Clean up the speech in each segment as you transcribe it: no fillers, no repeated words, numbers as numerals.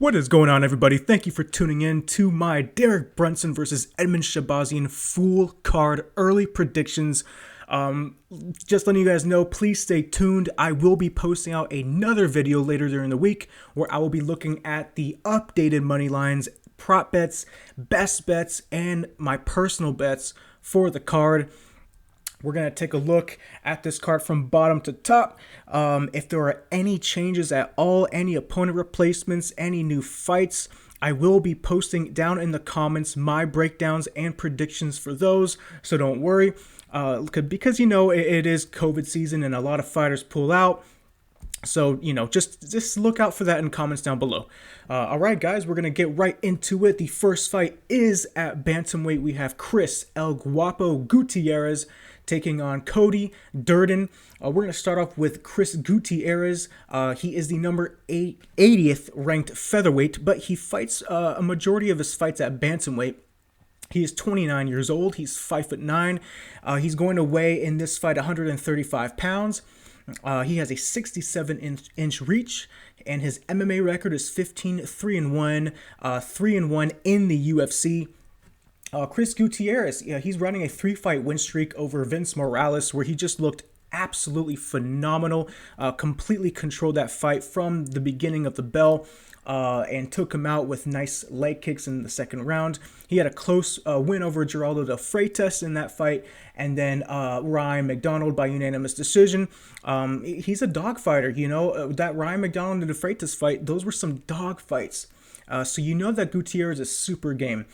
What is going on, everybody? Thank you for tuning in to my Derek Brunson versus Edmen Shahbazyan full card early predictions. Just letting you guys know, please stay tuned. I will be posting out another video later during the week where I will be looking at the updated money lines, prop bets, best bets, and my personal bets for the card. We're going to take a look at this card from bottom to top. If there are any changes at all, any opponent replacements, any new fights, I will be posting down in the comments my breakdowns and predictions for those. So don't worry, because it is COVID season and a lot of fighters pull out. So, just look out for that in comments down below. All right, guys, we're going to get right into it. The first fight is at bantamweight. We have Chris El Guapo Gutierrez taking on Cody Durden. We're going to start off with Chris Gutierrez. He is the number 80th ranked featherweight, but he fights a majority of his fights at bantamweight. He is 29 years old. He's 5'9". He's going to weigh in this fight 135 pounds. He has a 67-inch reach, and his MMA record is 15-3-1, 3-1 in the UFC. Chris Gutierrez, he's running a 3-fight win streak over Vince Morales, where he just looked absolutely phenomenal, completely controlled that fight from the beginning of the bell, and took him out with nice leg kicks in the second round. He had a close win over Gerald in that fight, and then Ryan McDonald by unanimous decision. He's a dog fighter, that Ryan McDonald and Freitas fight, those were some dog fights. So that Gutierrez is super game.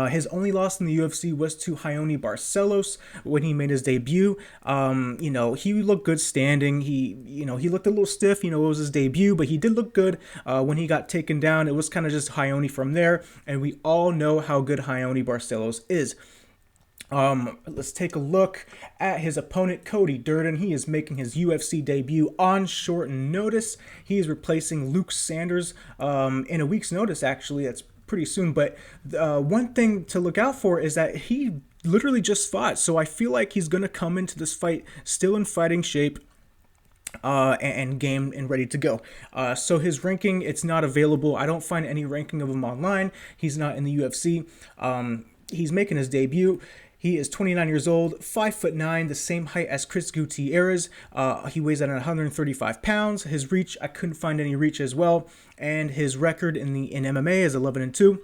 His only loss in the UFC was to Raoni Barcelos when he made his debut. He looked good standing. He looked a little stiff. It was his debut, but he did look good when he got taken down. It was kind of just Raoni from there, and we all know how good Raoni Barcelos is. Let's take a look at his opponent, Cody Durden. He is making his UFC debut on short notice. He is replacing Luke Sanders in a week's notice, actually. That's pretty soon, but one thing to look out for is that he literally just fought, so I feel like he's going to come into this fight still in fighting shape and game and ready to go. So his ranking, it's not available. I don't find any ranking of him online. He's not in the UFC. He's making his debut. He is 29 years old, 5'9", the same height as Chris Gutierrez. He weighs at 135 pounds. His reach, I couldn't find any reach as well. And his record in MMA is 11-2.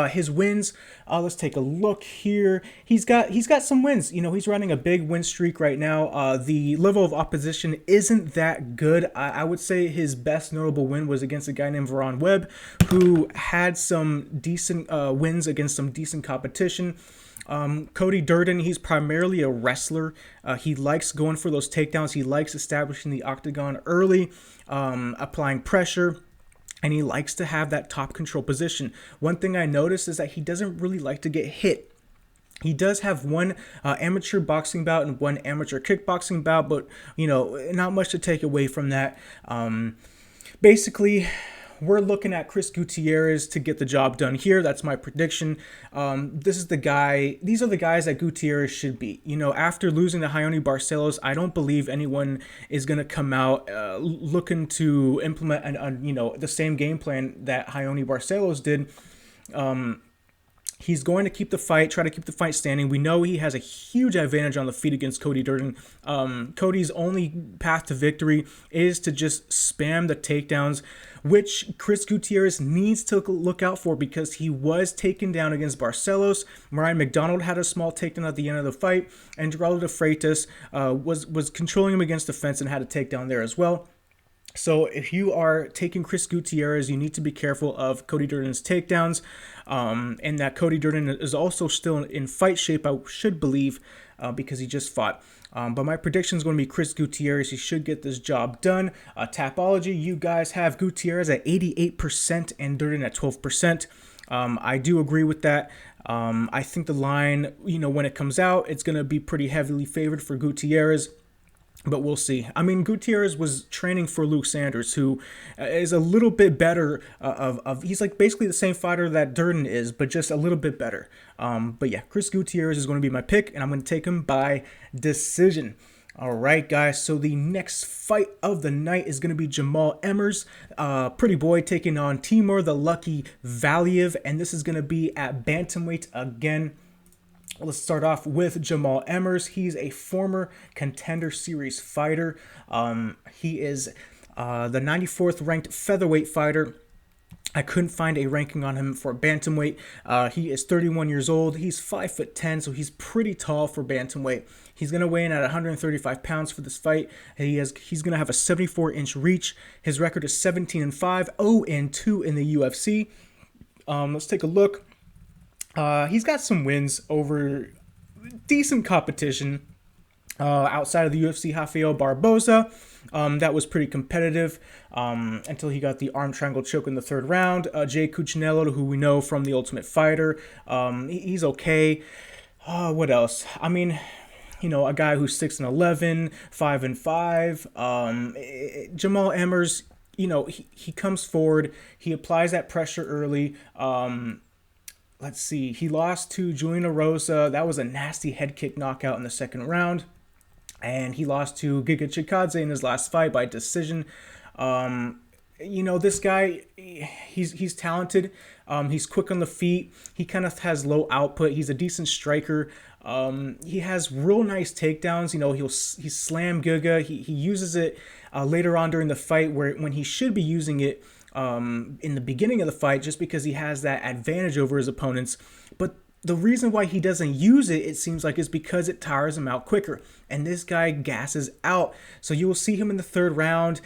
His wins, let's take a look here. He's got some wins. He's running a big win streak right now. The level of opposition isn't that good. I would say his best notable win was against a guy named Veron Webb, who had some decent wins against some decent competition. Cody Durden, he's primarily a wrestler. He likes going for those takedowns. He likes establishing the octagon early, applying pressure, and he likes to have that top control position. One thing I noticed is that he doesn't really like to get hit. He does have one amateur boxing bout and one amateur kickboxing bout, but, not much to take away from that. Basically, we're looking at Chris Gutierrez to get the job done here. That's my prediction. These are the guys that Gutierrez should beat. After losing to Raoni Barcelos, I don't believe anyone is going to come out looking to implement the same game plan that Raoni Barcelos did. He's going to keep the fight, try to keep the fight standing. We know he has a huge advantage on the feet against Cody Durden. Cody's only path to victory is to just spam the takedowns, which Chris Gutierrez needs to look out for because he was taken down against Barcelos. Ryan McDonald had a small takedown at the end of the fight, and Gerald was controlling him against the fence and had a takedown there as well. So if you are taking Chris Gutierrez, you need to be careful of Cody Durden's takedowns, and that Cody Durden is also still in fight shape, I should believe, because he just fought. But my prediction is going to be Chris Gutierrez. He should get this job done. Tapology, you guys have Gutierrez at 88% and Durden at 12%. I do agree with that. I think the line, when it comes out, it's going to be pretty heavily favored for Gutierrez. But we'll see. Gutierrez was training for Luke Sanders, who is a little bit better. He's like basically the same fighter that Durden is, but just a little bit better. But yeah, Chris Gutierrez is going to be my pick, and I'm going to take him by decision. All right, guys. So the next fight of the night is going to be Jamall Emmers, pretty boy, taking on Timur the Lucky Valiev, and this is going to be at bantamweight again. Let's start off with Jamall Emmers. He's a former Contender Series fighter. He is the 94th ranked featherweight fighter. I couldn't find a ranking on him for bantamweight. He is 31 years old. He's 5'10", so he's pretty tall for bantamweight. He's going to weigh in at 135 pounds for this fight. He's going to have a 74-inch reach. His record is 17-5, 0-2 in the UFC. Let's take a look. He's got some wins over decent competition. Outside of the UFC, Rafael Barboza, that was pretty competitive until he got the arm triangle choke in the third round. Jay Cuccinello, who we know from The Ultimate Fighter, he's okay. What else? I mean, you know, a guy who's 6-11, 5-5. Jamall Emmers, you know, he comes forward, he applies that pressure early. Let's see, he lost to Julian Erosa. That was a nasty head kick knockout in the second round. And he lost to Giga Chikadze in his last fight by decision. You know, this guy, he's talented. He's quick on the feet. He kind of has low output. He's a decent striker. He has real nice takedowns. You know, he slam Giga. He uses it later on during the fight when he should be using it in the beginning of the fight, just because he has that advantage over his opponents. But the reason why he doesn't use it, it seems like, is because it tires him out quicker. And this guy gasses out. So you will see him in the third round,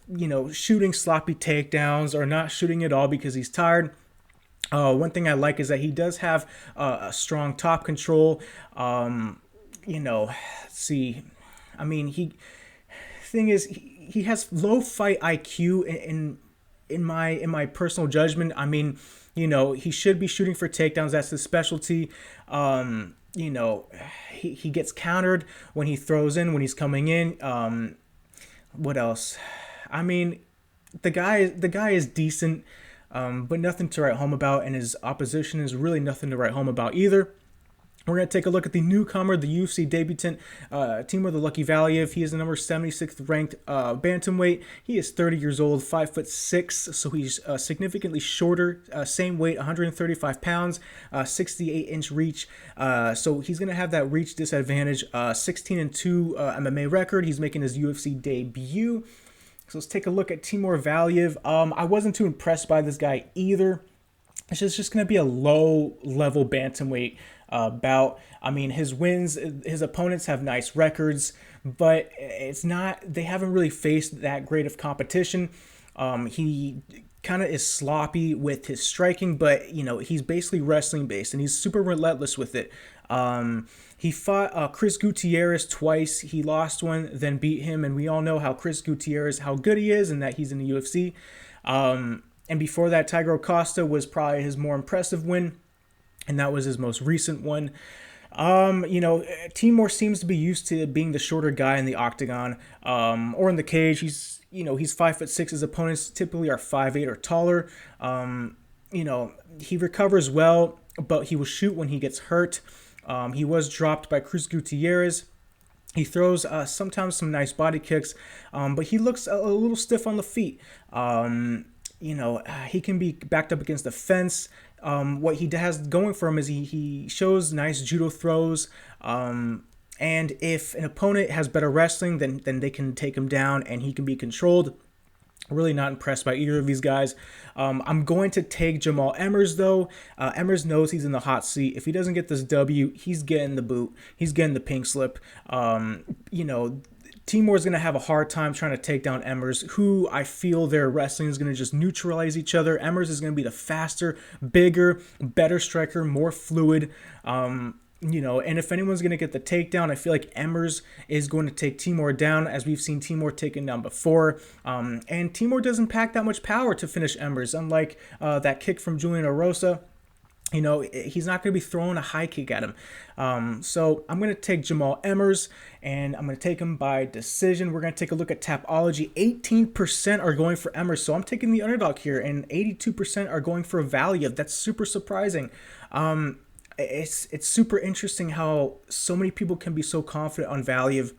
you know, shooting sloppy takedowns or not shooting at all because he's tired. One thing I like is that he does have a strong top control. You know, let's see. I mean, thing is, he has low fight IQ in my personal judgment. I mean, you know, he should be shooting for takedowns. That's his specialty. You know, he gets countered when he throws in, when he's coming in. What else? I mean, the guy is decent, but nothing to write home about, and his opposition is really nothing to write home about either. We're going to take a look at the newcomer, the UFC debutant, Timur the Lucky Valiev. He is the number 76th ranked bantamweight. He is 30 years old, 5'6", so he's significantly shorter. Same weight, 135 pounds, 68-inch reach. So he's going to have that reach disadvantage. 16-2 MMA record. He's making his UFC debut. So let's take a look at Timur Valiev. I wasn't too impressed by this guy either. It's just going to be a low-level bantamweight bout. I mean, his wins, his opponents have nice records, but they haven't really faced that great of competition. He kind of is sloppy with his striking, but, you know, he's basically wrestling based, and he's super relentless with it. He fought Chris Gutierrez twice. He lost one, then beat him, and we all know how good he is, and that he's in the UFC. And before that, Tiger Costa was probably his more impressive win, and that was his most recent one. You know, Timur seems to be used to being the shorter guy in the octagon or in the cage. He's 5'6". His opponents typically are 5'8" or taller. You know, he recovers well, but he will shoot when he gets hurt. He was dropped by Chris Gutierrez. He throws sometimes some nice body kicks, but he looks a little stiff on the feet. You know, he can be backed up against the fence. What he has going for him is he shows nice judo throws. And if an opponent has better wrestling, then they can take him down and he can be controlled. Really not impressed by either of these guys. I'm going to take Jamall Emmers, though. Emmers knows he's in the hot seat. If he doesn't get this W, he's getting the boot. He's getting the pink slip. You know, Timur's going to have a hard time trying to take down Emmers, who I feel their wrestling is going to just neutralize each other. Emmers is going to be the faster, bigger, better striker, more fluid. You know, and if anyone's going to get the takedown, I feel like Emmers is going to take Timur down, as we've seen Timur taken down before. And Timur doesn't pack that much power to finish Emmers, unlike that kick from Julian Erosa. You know, he's not going to be throwing a high kick at him. So I'm going to take Jamall Emmers, and I'm going to take him by decision. We're going to take a look at Tapology. 18% are going for Emmers, so I'm taking the underdog here, and 82% are going for Valiev. That's super surprising. It's super interesting how so many people can be so confident on Valiev.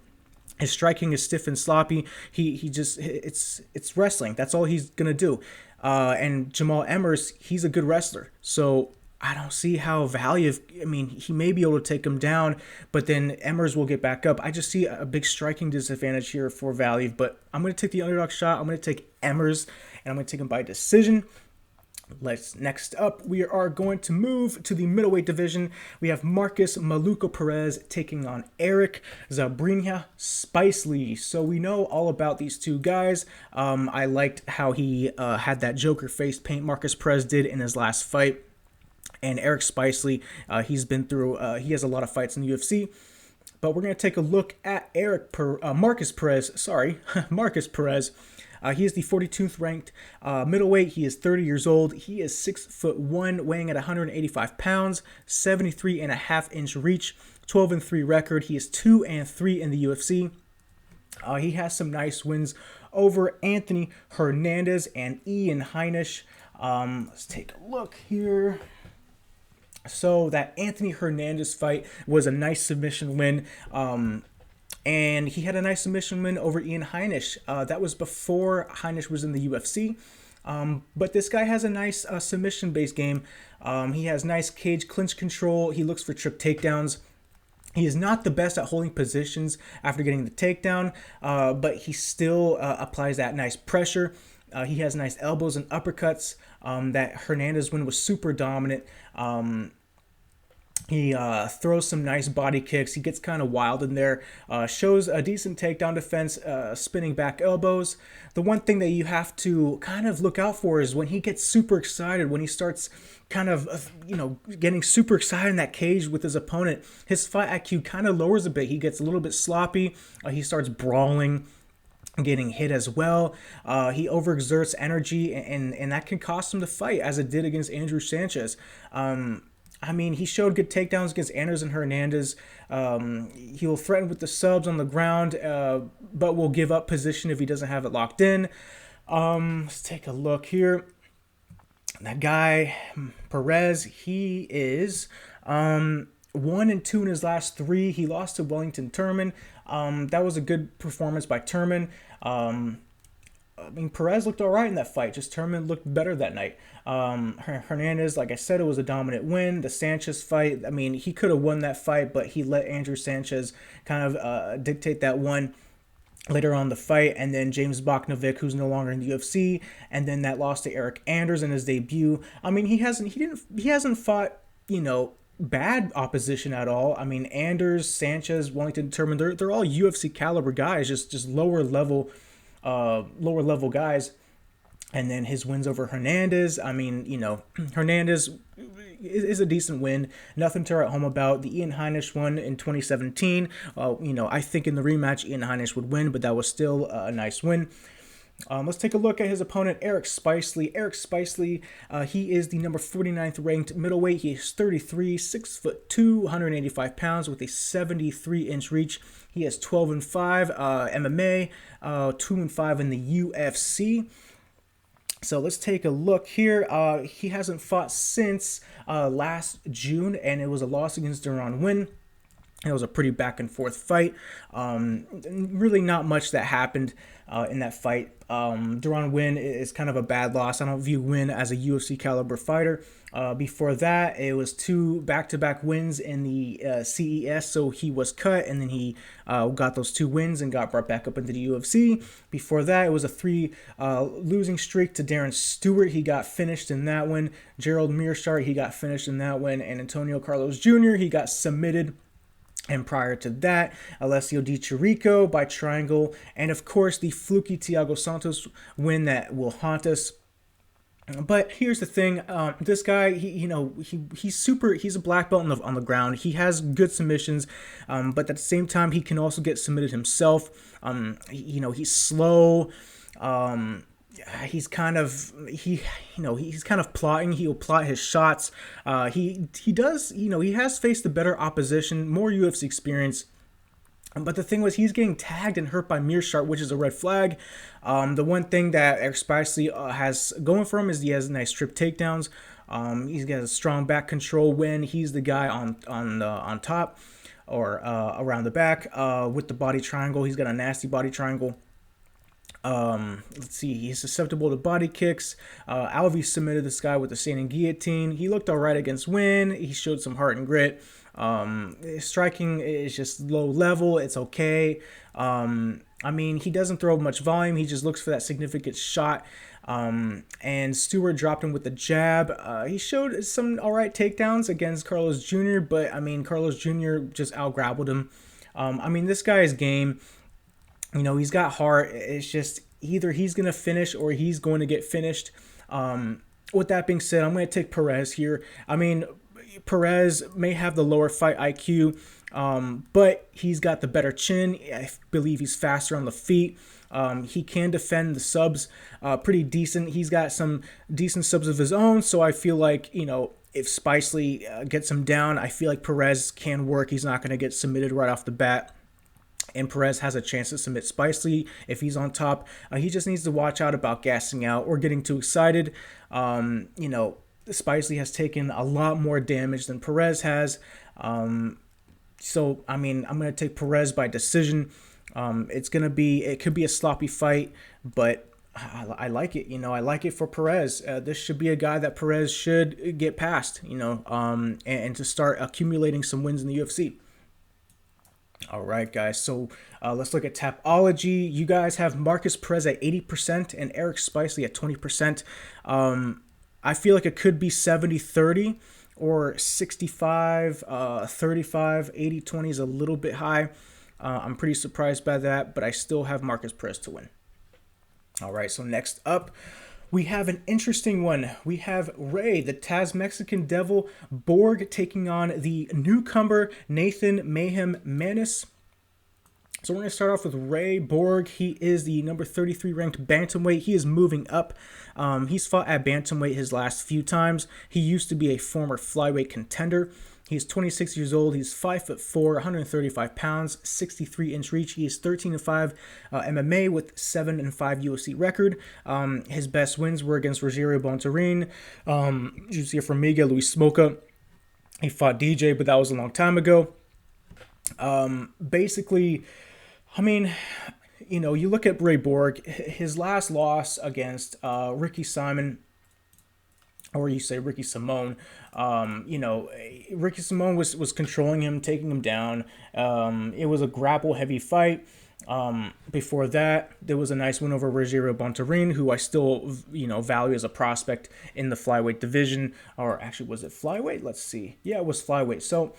His striking is stiff and sloppy. He just it's wrestling. That's all he's gonna do. And Jamall Emmers, he's a good wrestler. So I don't see how Valiev. I mean, he may be able to take him down, but then Emmers will get back up. I just see a big striking disadvantage here for Valiev. But I'm gonna take the underdog shot. I'm gonna take Emmers, and I'm gonna take him by decision. Next up, we are going to move to the middleweight division. We have Markus Maluco Perez taking on Eric Zabrinha Spicely. So we know all about these two guys. I liked how he had that Joker face paint Markus Perez did in his last fight. And Eric Spicely, he's been through, he has a lot of fights in the UFC. But we're going to take a look at Markus Perez. Markus Perez. He is the 42th ranked middleweight. He is 30 years old. He is 6'1", weighing at 185 pounds, 73.5-inch reach, 12-3 record. He is 2-3 in the UFC. He has some nice wins over Anthony Hernandez and Ian Heinisch. Let's take a look here. So that Anthony Hernandez fight was a nice submission win. And he had a nice submission win over Ian Heinisch. That was before Heinisch was in the UFC. But this guy has a nice submission-based game. He has nice cage clinch control. He looks for trip takedowns. He is not the best at holding positions after getting the takedown, but he still applies that nice pressure. He has nice elbows and uppercuts. That Hernandez win was super dominant. He throws some nice body kicks. He gets kind of wild in there. Shows a decent takedown defense, spinning back elbows. The one thing that you have to kind of look out for is when he gets super excited, when he starts kind of, getting super excited in that cage with his opponent, his fight IQ kind of lowers a bit. He gets a little bit sloppy. He starts brawling, getting hit as well. He overexerts energy, and that can cost him the fight, as it did against Andrew Sanchez. He showed good takedowns against Anders and Hernandez. He will threaten with the subs on the ground, but will give up position if he doesn't have it locked in. Let's take a look here. That guy, Perez, he is 1-2 in his last 3. He lost to Wellington Turman. That was a good performance by Turman. Perez looked all right in that fight. Just Herman looked better that night. Hernandez, like I said, it was a dominant win. The Sanchez fight, he could have won that fight, but he let Andrew Sanchez kind of dictate that one later on the fight. And then James Boknovic, who's no longer in the UFC, and then that loss to Eric Anders in his debut. He hasn't fought, bad opposition at all. Anders, Sanchez, Wellington Turman, they're all UFC caliber guys, just lower level guys. And then his wins over Hernandez, Hernandez is a decent win. Nothing to write home about. The Ian Heinisch one in 2017, I think in the rematch Ian Heinisch would win, but that was still a nice win. Let's take a look at his opponent, Eric Spicely. Eric Spicely, he is the number 49th ranked middleweight. He is 33, 6'2", 185 pounds with a 73-inch reach. He has 12-5 MMA, 2-5 in the UFC. So let's take a look here. He hasn't fought since last June, and it was a loss against Durden win. It was a pretty back and forth fight. Really not much that happened in that fight. Durden win is kind of a bad loss. I don't view Win as a UFC caliber fighter. Before that, it was 2 back-to-back wins in the CES, so he was cut, and then he got those 2 wins and got brought back up into the UFC. Before that, it was a 3 losing streak to Darren Stewart. He got finished in that one. Gerald Meerschaert, he got finished in that one. And Antonio Carlos Jr., he got submitted. And prior to that, Alessio Di Chirico by triangle. And of course, the fluky Thiago Santos win that will haunt us. But here's the thing, this guy, he's a black belt on the ground. He has good submissions, but at the same time, he can also get submitted himself. He's slow. He's kind of plotting. He'll plot his shots. He has faced the better opposition, more UFC experience. But the thing was, he's getting tagged and hurt by Meerschaert, which is a red flag. The one thing that Eric Spicely has going for him is he has nice trip takedowns. He's got a strong back control when he's the guy on top. or around the back with the body triangle. He's got a nasty body triangle. Let's see, he's susceptible to body kicks. Alvey submitted this guy with the standing guillotine. He looked all right against Win. He showed some heart and grit. Striking is just low level. It's okay. I mean, he doesn't throw much volume. He just looks for that significant shot. And Stewart dropped him with the jab. He showed some all right takedowns against Carlos Jr., but I mean, Carlos Jr. just out-grappled him. I mean, this guy is game. You know, he's got heart. It's just either he's going to finish or he's going to get finished. With that being said, I'm going to take Perez here. I mean, Perez may have the lower fight IQ, but he's got the better chin. I believe he's faster on the feet. He can defend the subs pretty decent. He's got some decent subs of his own, so I feel like, you know, if Spicely gets him down, I feel like Perez can work. He's not going to get submitted right off the bat. And Perez has a chance to submit Spicely if he's on top. He just needs to watch out about gassing out or getting too excited. You know, Spicely has taken a lot more damage than Perez has. So, I mean, I'm going to take Perez by decision. It could be a sloppy fight, but I like it. You know, I like it for Perez. This should be a guy that Perez should get past, you know, and to start accumulating some wins in the UFC. All right, guys, so let's look at Tapology. You guys have Markus Perez at 80% and Eric Spicely at 20%. I feel like it could be 70-30 or 65-35. 80-20 is a little bit high. I'm pretty surprised by that, but I still have Markus Perez to win. All right, so next up, we have an interesting one. We have Ray, the Taz Mexican Devil, Borg taking on the newcomer Nathan Mayhem Maness. So we're going to start off with Ray Borg. He is the number 33 ranked bantamweight. He is moving up. He's fought at bantamweight his last few times. He used to be a former flyweight contender. He's 26 years old. He's 5'4", 135 pounds, 63-inch reach. He is 13-5 MMA with 7-5 UFC record. His best wins were against Rogerio Bontorin, Juicy Formiga, Luis Smoka. He fought DJ, but that was a long time ago. Basically, I mean, you know, you look at Ray Borg, his last loss against Ricky Simon, or you say Ricky Simone, you know, Ricky Simone was controlling him, taking him down. It was a grapple-heavy fight. Before that, there was a nice win over Rogerio Bontorin, who I still, you know, value as a prospect in the flyweight division. Or actually, was it flyweight? Let's see. Yeah, it was flyweight. So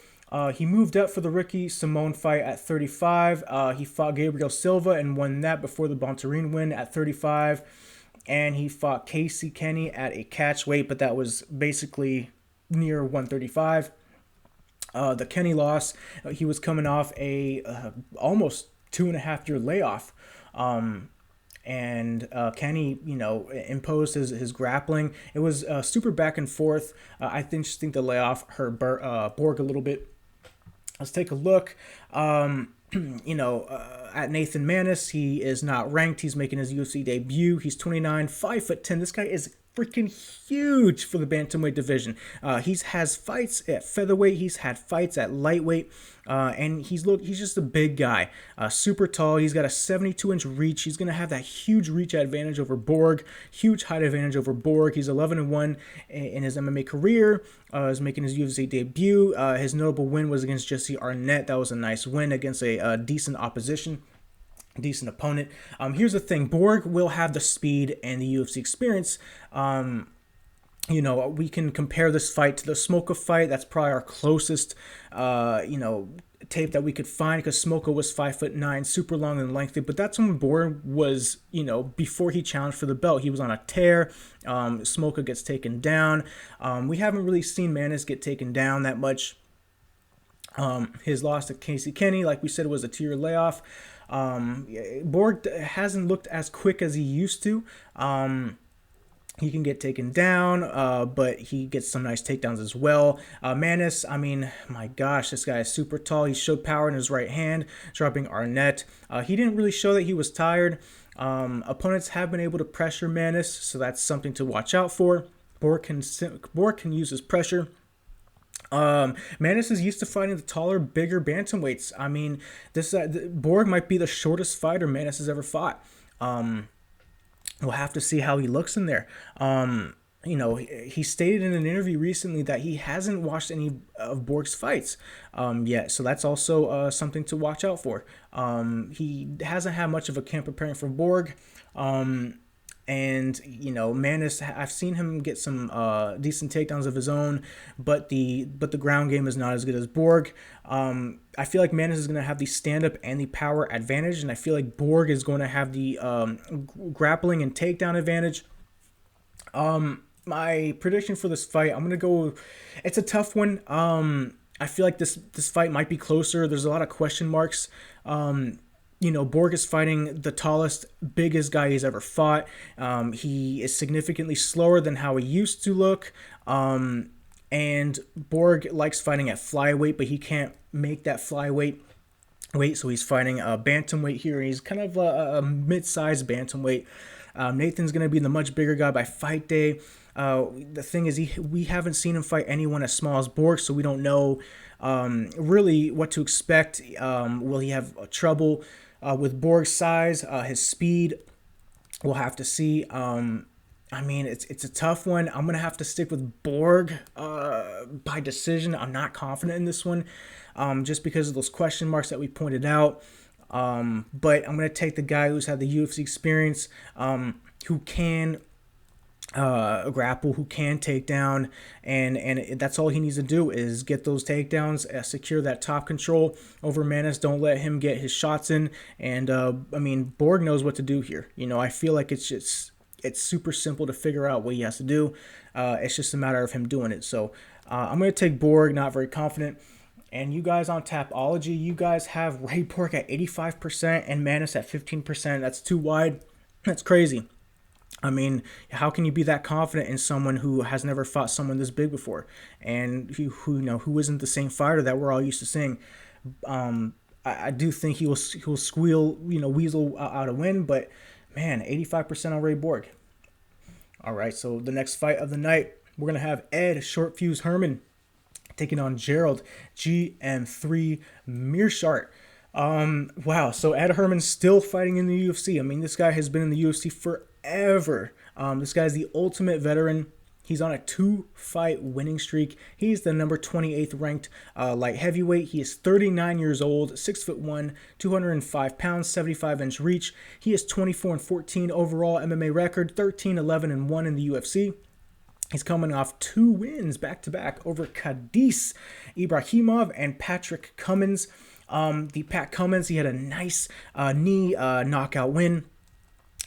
he moved up for the Ricky Simone fight at 35. He fought Gabriel Silva and won that before the Bontorin win at 35. And he fought Casey Kenny at a catch weight, but that was basically near 135. The Kenny loss, he was coming off a almost 2.5-year layoff. And Kenny, you know, imposed his grappling. It was super back and forth. I just think the layoff hurt Borg a little bit. Let's take a look. You know, at Nathan Maness, he is not ranked. He's making his UFC debut. He's 29, 5'10". This guy is freaking huge for the bantamweight division. He has fights at featherweight. He's had fights at lightweight, and he's just a big guy. Super tall. He's got a 72-inch reach. He's gonna have that huge reach advantage over Borg. Huge height advantage over Borg. He's 11-1 in his MMA career. He's making his UFC debut. His notable win was against Jesse Arnett. That was a nice win against a decent opposition. Decent opponent. Here's the thing. Borg will have the speed and the UFC experience. You know, we can compare this fight to the Smoka fight. That's probably our closest, you know, tape that we could find, because Smoka was 5'9", super long and lengthy. But that's when Borg was, you know, before he challenged for the belt. He was on a tear. Smoka gets taken down. We haven't really seen Maness get taken down that much. His loss to Casey Kenny, like we said, was a 2-year layoff. Borg hasn't looked as quick as he used to. He can get taken down, but he gets some nice takedowns as well. Maness, I mean, my gosh, this guy is super tall. He showed power in his right hand, dropping Arnett. He didn't really show that he was tired. Opponents have been able to pressure Maness, so that's something to watch out for. Borg can use his pressure. Maness is used to fighting the taller, bigger bantamweights. I mean, this Borg might be the shortest fighter Maness has ever fought. We'll have to see how he looks in there. He stated in an interview recently that he hasn't watched any of Borg's fights yet, so that's also something to watch out for. He hasn't had much of a camp preparing for Borg. And Maness, I've seen him get some decent takedowns of his own, but the ground game is not as good as Borg. I feel like Maness is going to have the stand-up and the power advantage, and I feel like Borg is going to have the grappling and takedown advantage. My prediction for this fight, I'm going to go, it's a tough one. I feel like this fight might be closer. There's a lot of question marks. Borg is fighting the tallest, biggest guy he's ever fought. He is significantly slower than how he used to look. And Borg likes fighting at flyweight, but he can't make that flyweight weight, so he's fighting a bantamweight here. He's kind of a mid-sized bantamweight. Nathan's going to be the much bigger guy by fight day. The thing is, we haven't seen him fight anyone as small as Borg, so we don't know really what to expect. Will he have trouble with Borg's size, his speed? We'll have to see. It's a tough one. I'm going to have to stick with Borg by decision. I'm not confident in this one just because of those question marks that we pointed out. But I'm going to take the guy who's had the UFC experience, who can grapple, who can take down, and that's all he needs to do is get those takedowns, secure that top control over Maness. Don't let him get his shots in. And Borg knows what to do here. I feel like it's super simple to figure out what he has to do. It's just a matter of him doing it. So I'm going to take Borg, not very confident. And you guys on Tapology, you guys have Ray Borg at 85% and Maness at 15%. That's too wide. That's crazy. I mean, how can you be that confident in someone who has never fought someone this big before, and who isn't the same fighter that we're all used to seeing? I do think he'll weasel out a win, but man, 85% on Ray Borg. All right, so the next fight of the night, we're gonna have Ed Short Fuse Herman taking on Gerald GM3 Meerschaert. Wow, so Ed Herman's still fighting in the UFC. I mean, this guy has been in the UFC forever. This guy's the ultimate veteran. He's on a 2-fight winning streak. He's the number 28th ranked light heavyweight. He is 39 years old, 6'1", 205 pounds, 75-inch reach. He is 24-14 overall MMA record, 13-11-1 in the UFC. He's coming off 2 wins back-to-back over Khadis Ibrahimov and Patrick Cummins. The Pat Cummins, he had a nice knee knockout win.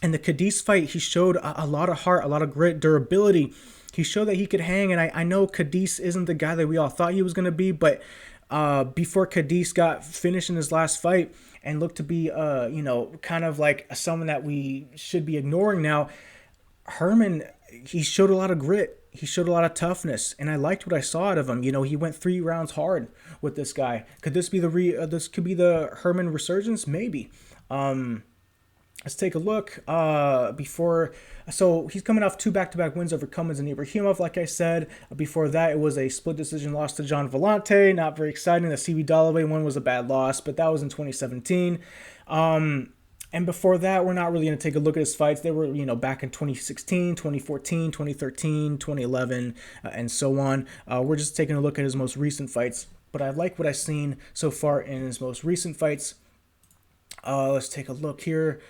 In the Khadis fight, he showed a lot of heart, a lot of grit, durability. He showed that he could hang, and I know Khadis isn't the guy that we all thought he was going to be, but before Khadis got finished in his last fight and looked to be, kind of like someone that we should be ignoring now, Herman, he showed a lot of grit. He showed a lot of toughness, and I liked what I saw out of him. He went 3 rounds hard with this guy. Could this be this could be the Herman resurgence? Maybe. Let's take a look. So he's coming off 2 back-to-back wins over Cummins and Ibrahimov, like I said. Before that, it was a split decision loss to John Vallante. Not very exciting. The CB Dalloway one was a bad loss, but that was in 2017. And before that, we're not really going to take a look at his fights. They were, back in 2016, 2014, 2013, 2011, and so on. We're just taking a look at his most recent fights. But I like what I've seen so far in his most recent fights. Let's take a look here.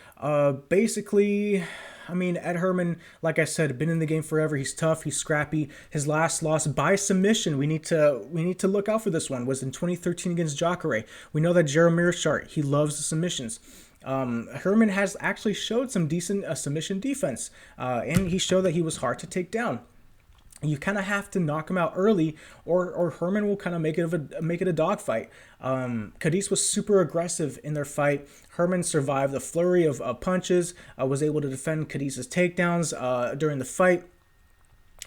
Basically, Ed Herman, like I said, been in the game forever. He's tough. He's scrappy. His last loss by submission, we need to look out for this one, was in 2013 against Jacare. We know that Gerald Meerschaert, he loves the submissions. Herman has actually showed some decent submission defense, and he showed that he was hard to take down. You kind of have to knock him out early, or Herman will kind of make it a dogfight. Khadis was super aggressive in their fight. Herman survived the flurry of punches, was able to defend Khadis's takedowns during the fight.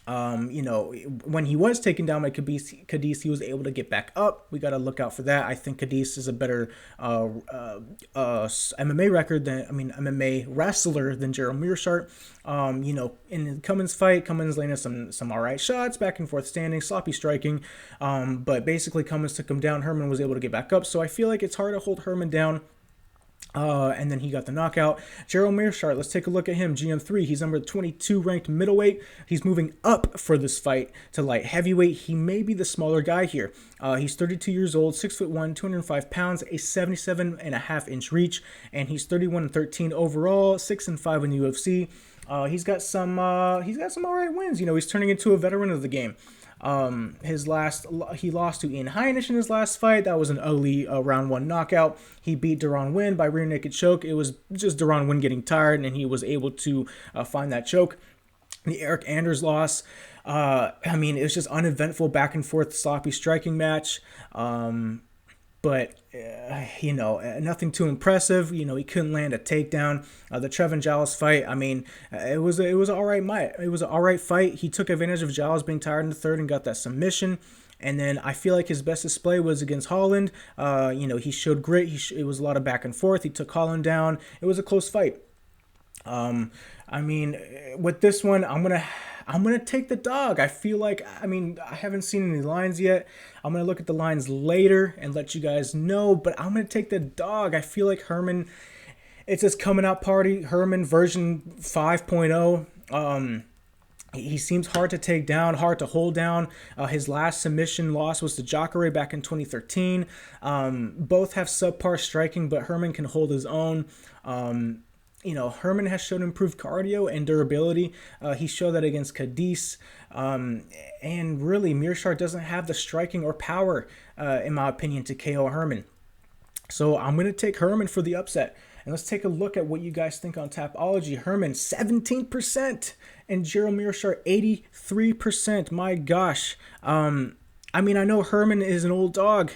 When he was taken down by Cadiz, he was able to get back up. We got to look out for that. I think Cadiz is a better MMA wrestler than Gerald Meerschaert. In the Cummins fight, Cummins landed some all right shots, back and forth standing, sloppy striking. But basically, Cummins took him down. Herman was able to get back up. So I feel like it's hard to hold Herman down. And then he got the knockout. Gerald Meerschaert, let's take a look at him. GM3, he's number 22 ranked middleweight. He's moving up for this fight to light heavyweight. He may be the smaller guy here. He's 32 years old, 6'1", 205 pounds, a 77.5-inch reach, and he's 31-13 overall, 6-5 in the UFC. He's got some all right wins. He's turning into a veteran of the game. He lost to Ian Heinisch in his last fight. That was an ugly round 1 knockout. He beat Duran Win by rear naked choke. It was just Duran Win getting tired, and he was able to find that choke. The Eric Anders loss, it was just uneventful, back and forth, sloppy striking match. But nothing too impressive. He couldn't land a takedown. The Trevin Giles fight, it was an all right fight. He took advantage of Giles being tired in the third and got that submission. And then I feel like his best display was against Holland. He showed grit. It was a lot of back and forth. He took Holland down. It was a close fight. With this one, I'm gonna take the dog. I feel like, I haven't seen any lines yet. I'm gonna look at the lines later and let you guys know, but I'm gonna take the dog. I feel like Herman, it's his coming out party. Herman version 5.0. He seems hard to take down, hard to hold down. His last submission loss was to Jacare back in 2013. Both have subpar striking, but Herman can hold his own. Herman has shown improved cardio and durability. He showed that against Cadiz. And really, Meerschaert doesn't have the striking or power, in my opinion, to KO Herman. So I'm going to take Herman for the upset. And let's take a look at what you guys think on Tapology. Herman, 17%. And Gerald Meerschaert, 83%. My gosh. I know Herman is an old dog.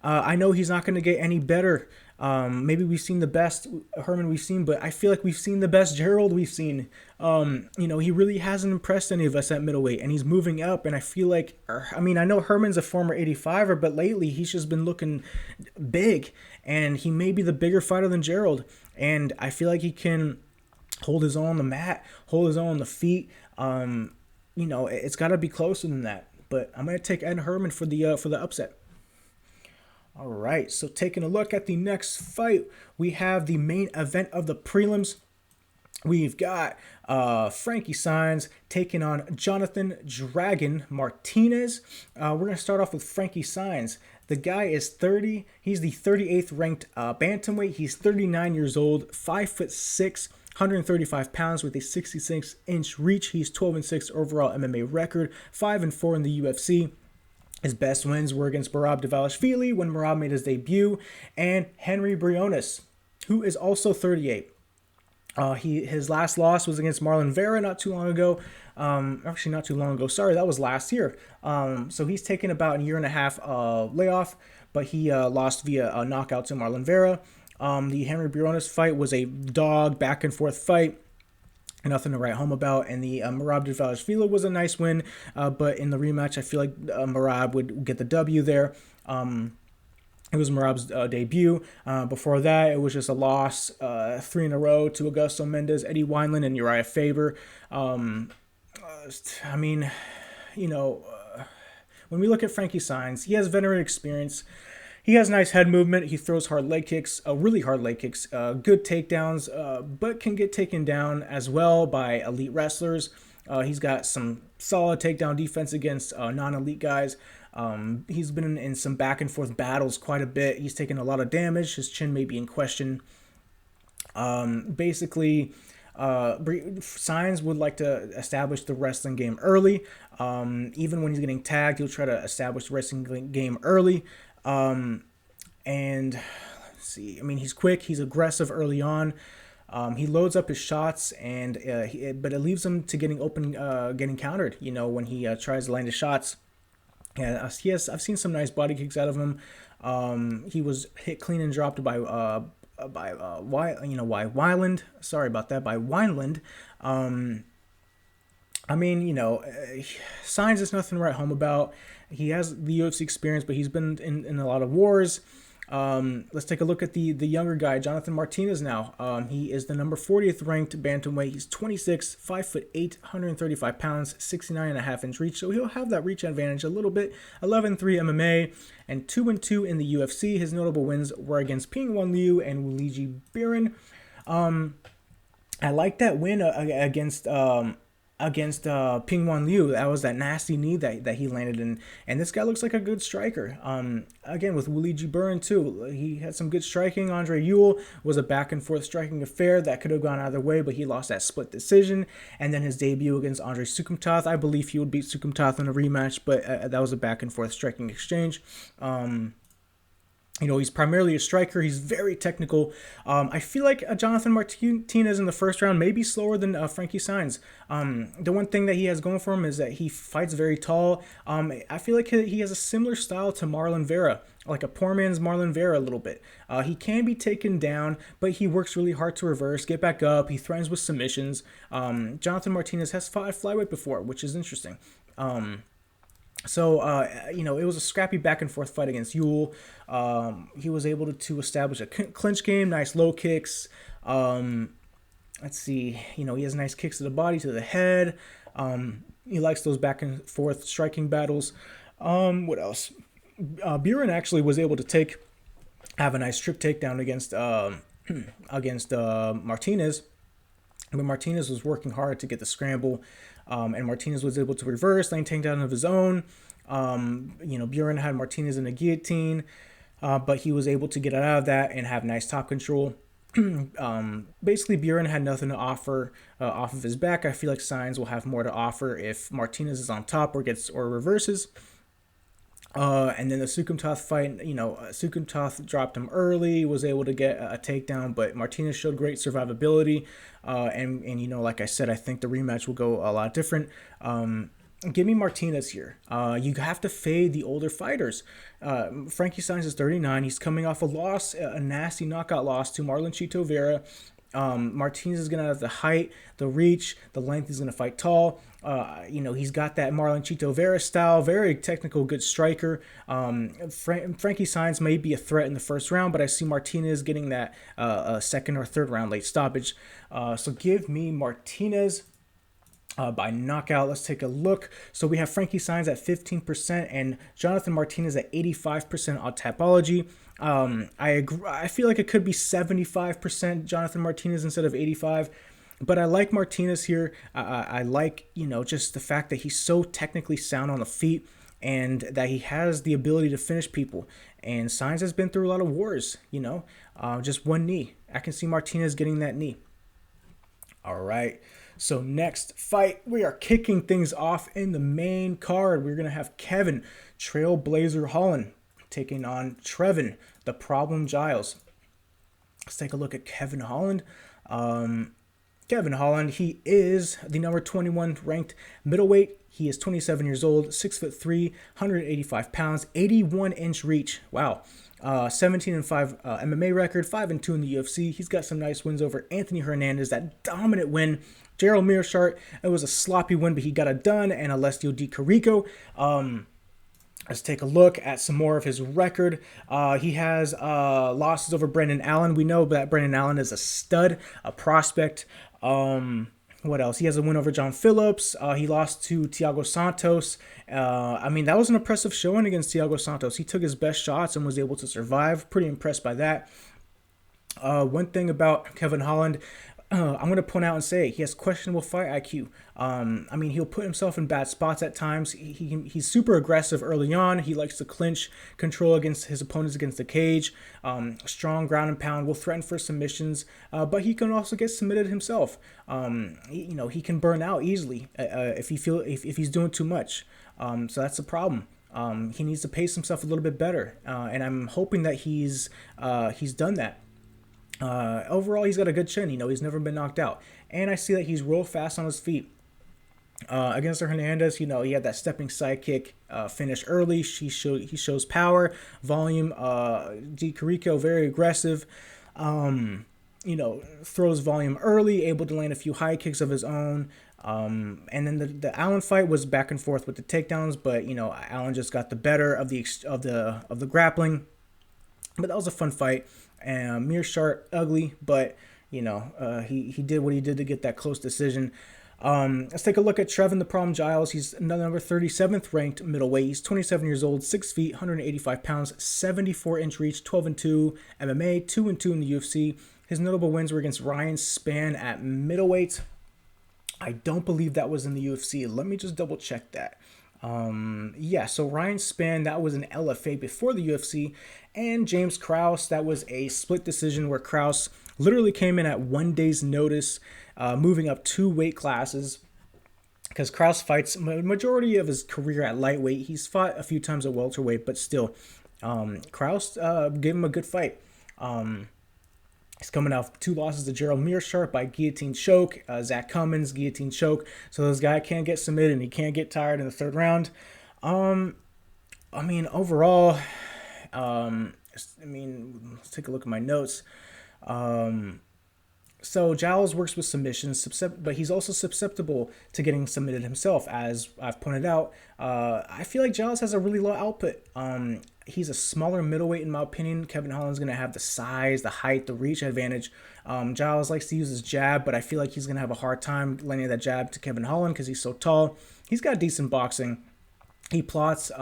I know he's not going to get any better. Maybe we've seen the best Herman we've seen, but I feel like we've seen the best Gerald we've seen. He really hasn't impressed any of us at middleweight, and he's moving up, and I feel like, I know Herman's a former 85er, but lately he's just been looking big, and he may be the bigger fighter than Gerald, and I feel like he can hold his own on the mat, hold his own on the feet. It's got to be closer than that, but I'm going to take Ed Herman for the upset. All right, so taking a look at the next fight, we have the main event of the prelims. We've got Frankie Saenz taking on Jonathan Dragon Martinez. We're going to start off with Frankie Saenz. The guy is 30. He's the 38th ranked bantamweight. He's 39 years old, 5'6", 135 pounds with a 66-inch reach. He's 12-6 overall MMA record, 5-4 in the UFC. His best wins were against Merab Dvalishvili when Merab made his debut, and Henry Briones, who is also 38. His last loss was against Marlon Vera not too long ago. Actually, not too long ago. Sorry, that was last year. So he's taken about a year and a half layoff, but he lost via a knockout to Marlon Vera. The Henry Briones fight was a dog back and forth fight. Nothing to write home about, and the Merab Dvalishvili was a nice win, but in the rematch, I feel like Merab would get the W there. It was Merab's debut. Before that, it was just a loss, 3 in a row to Augusto Mendes, Eddie Wineland, and Uriah Faber. When we look at Frankie Saenz, he has veteran experience. He has nice head movement. He throws hard leg kicks, really hard leg kicks, good takedowns, but can get taken down as well by elite wrestlers. He's got some solid takedown defense against non-elite guys. He's been in some back and forth battles quite a bit. He's taken a lot of damage. His chin may be in question. Saenz would like to establish the wrestling game early. Even when he's getting tagged, he'll try to establish the wrestling game early. And let's see. He's quick. He's aggressive early on. He loads up his shots, but it leaves him to getting open, getting countered. When he tries to land his shots. Yeah, I've seen some nice body kicks out of him. He was hit clean and dropped by Wineland. Sorry about that, by Wineland. I mean, Saenz is nothing to write home about. He has the UFC experience, but he's been in a lot of wars. Let's take a look at the younger guy, Jonathan Martinez now. He is the number 40th ranked bantamweight. He's 26, 5'8", 135 pounds, 69.5-inch reach. So he'll have that reach advantage a little bit. 11-3 MMA and 2-2 in the UFC. His notable wins were against Ping-Wan Liu and Luigi Biren. I like that win against Ping-Wan Liu. That was that nasty knee that he landed in. And this guy looks like a good striker. Again, with Luigi Biren too. He had some good striking. Andre Ewell was a back-and-forth striking affair that could have gone either way, but he lost that split decision. And then his debut against Andre Sukumtath. I believe he would beat Sukumtath in a rematch, but that was a back-and-forth striking exchange. He's primarily a striker. He's very technical. I feel like Jonathan Martinez in the first round may be slower than Frankie Saenz. The one thing that he has going for him is that he fights very tall. I feel like he has a similar style to Marlon Vera, like a poor man's Marlon Vera a little bit. He can be taken down, but he works really hard to reverse, get back up. He threatens with submissions. Jonathan Martinez has fought flyweight before, which is interesting. So, it was a scrappy back and forth fight against Ewell. He was able to establish a clinch game, nice low kicks. Let's see, he has nice kicks to the body, to the head. He likes those back and forth striking battles. What else? Biren actually was able to have a nice trip takedown against Martinez. But Martinez was working hard to get the scramble. And Martinez was able to reverse, lane takedown of his own. Buren had Martinez in a guillotine, but he was able to get out of that and have nice top control. Basically, Buren had nothing to offer off of his back. I feel like Saenz will have more to offer if Martinez is on top or reverses. And then the Sukumtath fight, Sukumtath dropped him early, was able to get a takedown, but Martinez showed great survivability. And like I said, I think the rematch will go a lot different. Give me Martinez here. You have to fade the older fighters. Frankie Saenz is 39. He's coming off a loss, a nasty knockout loss to Marlon Chito Vera. Martinez is going to have the height, the reach, the length. He's going to fight tall. He's got that Marlon Chito Vera style, very technical, good striker. Frankie Saenz may be a threat in the first round, but I see Martinez getting that second or third round late stoppage. So give me Martinez by knockout. Let's take a look. So we have Frankie Saenz at 15% and Jonathan Martinez at 85% on Tapology. I agree. I feel like it could be 75% Jonathan Martinez instead of 85%. But I like Martinez here. I like, just the fact that he's so technically sound on the feet and that he has the ability to finish people. And Saenz has been through a lot of wars, just one knee. I can see Martinez getting that knee. All right. So next fight, we are kicking things off in the main card. We're going to have Kevin Trailblazer Holland taking on Trevin, the problem Giles. Let's take a look at Kevin Holland. Kevin Holland, he is the number 21 ranked middleweight. He is 27 years old, 6'3", 185 pounds, 81-inch reach. Wow. 17-5 MMA record, 5-2 in the UFC. He's got some nice wins over Anthony Hernandez, that dominant win. Gerald Meerschaert, it was a sloppy win, but he got it done. And Alessio Di Carico. Let's take a look at some more of his record. He has losses over Brendan Allen. We know that Brendan Allen is a stud, a prospect. What else? He has a win over John Phillips. He lost to Thiago Santos. That was an impressive showing against Thiago Santos. He took his best shots and was able to survive. Pretty impressed by that. One thing about Kevin Holland, I'm going to point out and say he has questionable fight IQ. He'll put himself in bad spots at times. He's super aggressive early on. He likes to clinch, control against his opponents against the cage. Strong ground and pound, will threaten for submissions, but he can also get submitted himself. He can burn out easily if he's doing too much. So that's a problem. He needs to pace himself a little bit better, and I'm hoping that he's done that. Overall, he's got a good chin. He's never been knocked out. And I see that he's real fast on his feet. Against Hernandez, he had that stepping sidekick finish early. He shows power, volume. Di Carico, very aggressive. Throws volume early, able to land a few high kicks of his own. And then the Allen fight was back and forth with the takedowns, but you know, Allen just got the better of the grappling. But that was a fun fight. And Meerschaert, ugly, but you know, he did what he did to get that close decision. Let's take a look at Trevin, the problem Giles. He's number 37th ranked middleweight. He's 27 years old, 6 feet, 185 pounds, 74-inch reach, 12-2 MMA, 2-2 in the UFC. His notable wins were against Ryan Spann at middleweight. I don't believe that was in the UFC. Let me just double check that. Yeah, so Ryan Spann, that was an LFA before the UFC, and James Krause, that was a split decision where Krause literally came in at 1 day's notice, moving up 2 weight classes, because Krause fights majority of his career at lightweight. He's fought a few times at welterweight, but still, Krause gave him a good fight. He's coming off 2 losses to Gerald Meerschaert by guillotine choke. Zach Cummins, guillotine choke. So this guy can't get submitted and he can't get tired in the 3rd round. I mean, overall, let's take a look at my notes. So Giles works with submissions, but he's also susceptible to getting submitted himself, as I've pointed out. I feel like Giles has a really low output. He's a smaller middleweight, in my opinion. Kevin Holland's going to have the size, the height, the reach advantage. Giles likes to use his jab, but I feel like he's going to have a hard time landing that jab to Kevin Holland because he's so tall. He's got decent boxing. He plots.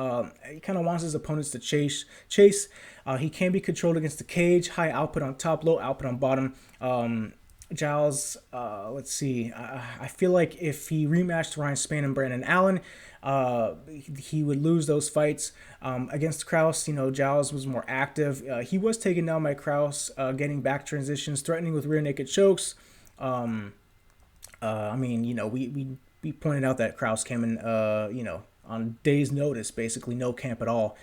He kind of wants his opponents to chase. He can be controlled against the cage. High output on top, low output on bottom. Giles, let's see. I feel like if he rematched Ryan Spann and Brandon Allen, he would lose those fights. Against Krause, you know, Giles was more active. He was taken down by Krause, getting back transitions, threatening with rear naked chokes. I mean, you know, we pointed out that Krause came in, you know, on day's notice, basically no camp at all,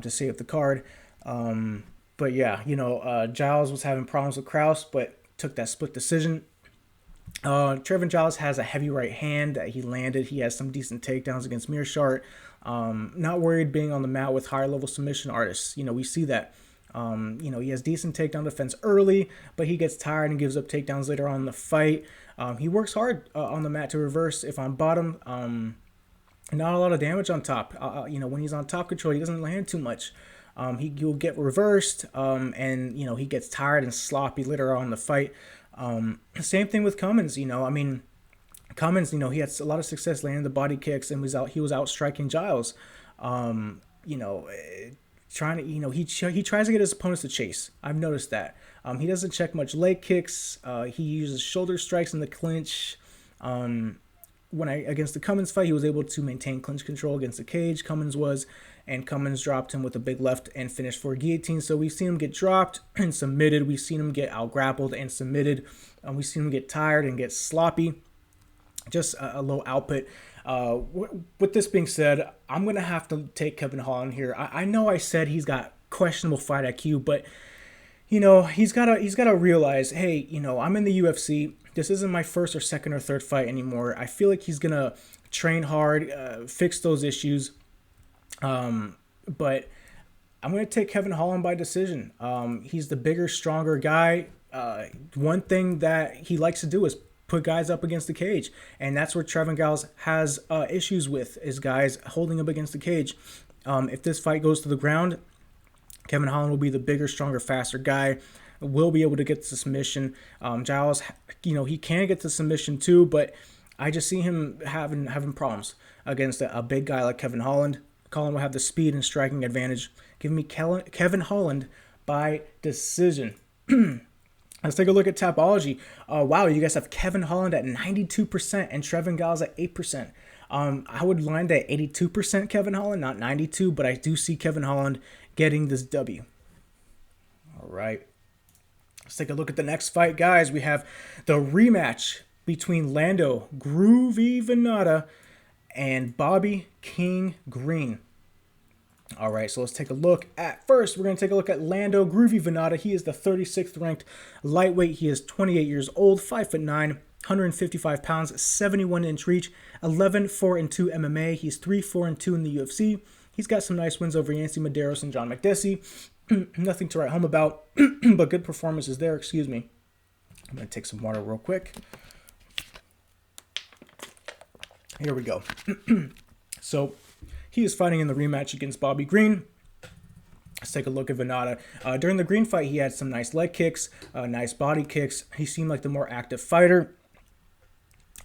to save the card. But yeah, you know, Giles was having problems with Krause, but took that split decision. Trevin Giles has a heavy right hand that he landed. He has some decent takedowns against Meerschaert. Not worried being on the mat with higher level submission artists. You know, we see that. You know, he has decent takedown defense early, but he gets tired and gives up takedowns later on in the fight. He works hard on the mat to reverse if on bottom. Not a lot of damage on top. You know, when he's on top control, he doesn't land too much. He'll get reversed, and you know, he gets tired and sloppy later on in the fight. Same thing with Cummins. You know, I mean, Cummins, you know, he had a lot of success landing the body kicks and he was out striking Giles. You know, trying to, you know, he tries to get his opponents to chase. I've noticed that. He doesn't check much leg kicks. He uses shoulder strikes in the clinch. Against the Cummins fight, he was able to maintain clinch control against the cage. Cummins dropped him with a big left and finished for a guillotine. So we've seen him get dropped and submitted. We've seen him get out grappled and submitted. We've seen him get tired and get sloppy. Just a low output. With this being said, I'm gonna have to take Kevin Holland here. I know I said he's got questionable fight IQ, but you know, he's gotta realize, hey, you know, I'm in the UFC. This isn't my first or second or third fight anymore. I feel like he's gonna train hard, fix those issues. But I'm gonna take Kevin Holland by decision. He's the bigger, stronger guy. One thing that he likes to do is put guys up against the cage, and that's where Trevin Giles has issues with, is guys holding up against the cage. If this fight goes to the ground, Kevin Holland will be the bigger, stronger, faster guy, will be able to get the submission. Giles, you know, he can get the submission too, but I just see him having problems against a big guy like Kevin Holland. Colin will have the speed and striking advantage. Give me Kevin Holland by decision. Let's take a look at Tapology. Wow, you guys have Kevin Holland at 92% and Trevin Giles at 8%. I would land at 82% Kevin Holland, not 92, but I do see Kevin Holland getting this W. All right. Let's take a look at the next fight, guys. We have the rematch between Lando Groovy Vannata and Bobby King Green. All right, so let's take a look at, first, we're going to take a look at Lando Groovy Vannata. He is the 36th ranked lightweight. He is 28 years old, 5'9", 155 pounds, 71-inch reach, 11-4-2 MMA. He's 3-4-2 in the UFC. He's got some nice wins over Yancy Medeiros and John McDessie. Nothing to write home about, but good performances there, excuse me. I'm going to take some water real quick. Here we go. So he is fighting in the rematch against Bobby Green. Let's take a look at Vannata. During the Green fight, he had some nice leg kicks, nice body kicks. He seemed like the more active fighter.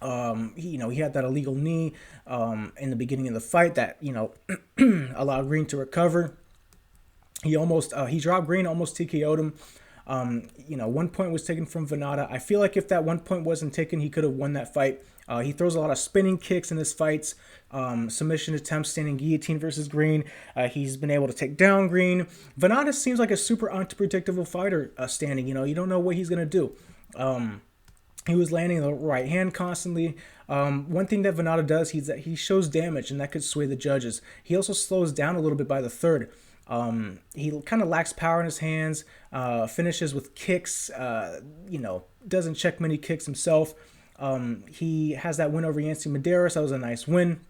He had that illegal knee in the beginning of the fight that, allowed Green to recover. He dropped Green, almost TKO'd him. 1 point was taken from Vannata. I feel like if that 1 point wasn't taken, he could have won that fight. He throws a lot of spinning kicks in his fights, submission attempts, standing guillotine versus Green. He's been able to take down Green. Vannata seems like a super unpredictable fighter standing. You don't know what he's going to do. He was landing the right hand constantly. One thing that Vannata does, he shows damage, and that could sway the judges. He also slows down a little bit by the third. He kind of lacks power in his hands, finishes with kicks, doesn't check many kicks himself. He has that win over Yancy Medeiros. That was a nice win.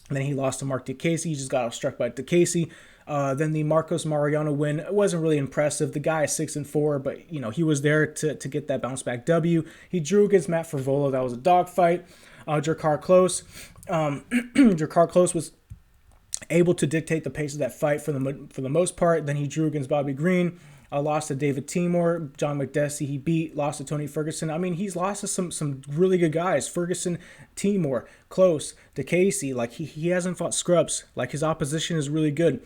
And then he lost to Mark DeCasey. He just got struck by DeCasey. Then the Marcos Mariano win wasn't really impressive. The guy is 6-4, but he was there to get that bounce back W. He drew against Matt Fervola. That was a dogfight. Drakkar Klose. Drakkar Klose was able to dictate the pace of that fight for the most part. Then he drew against Bobby Green. Lost to David Timur. John McDessie he beat. Lost to Tony Ferguson. I mean, he's lost to some really good guys. Ferguson, Timur, Close, DeCasey. Like, he hasn't fought scrubs. Like, his opposition is really good.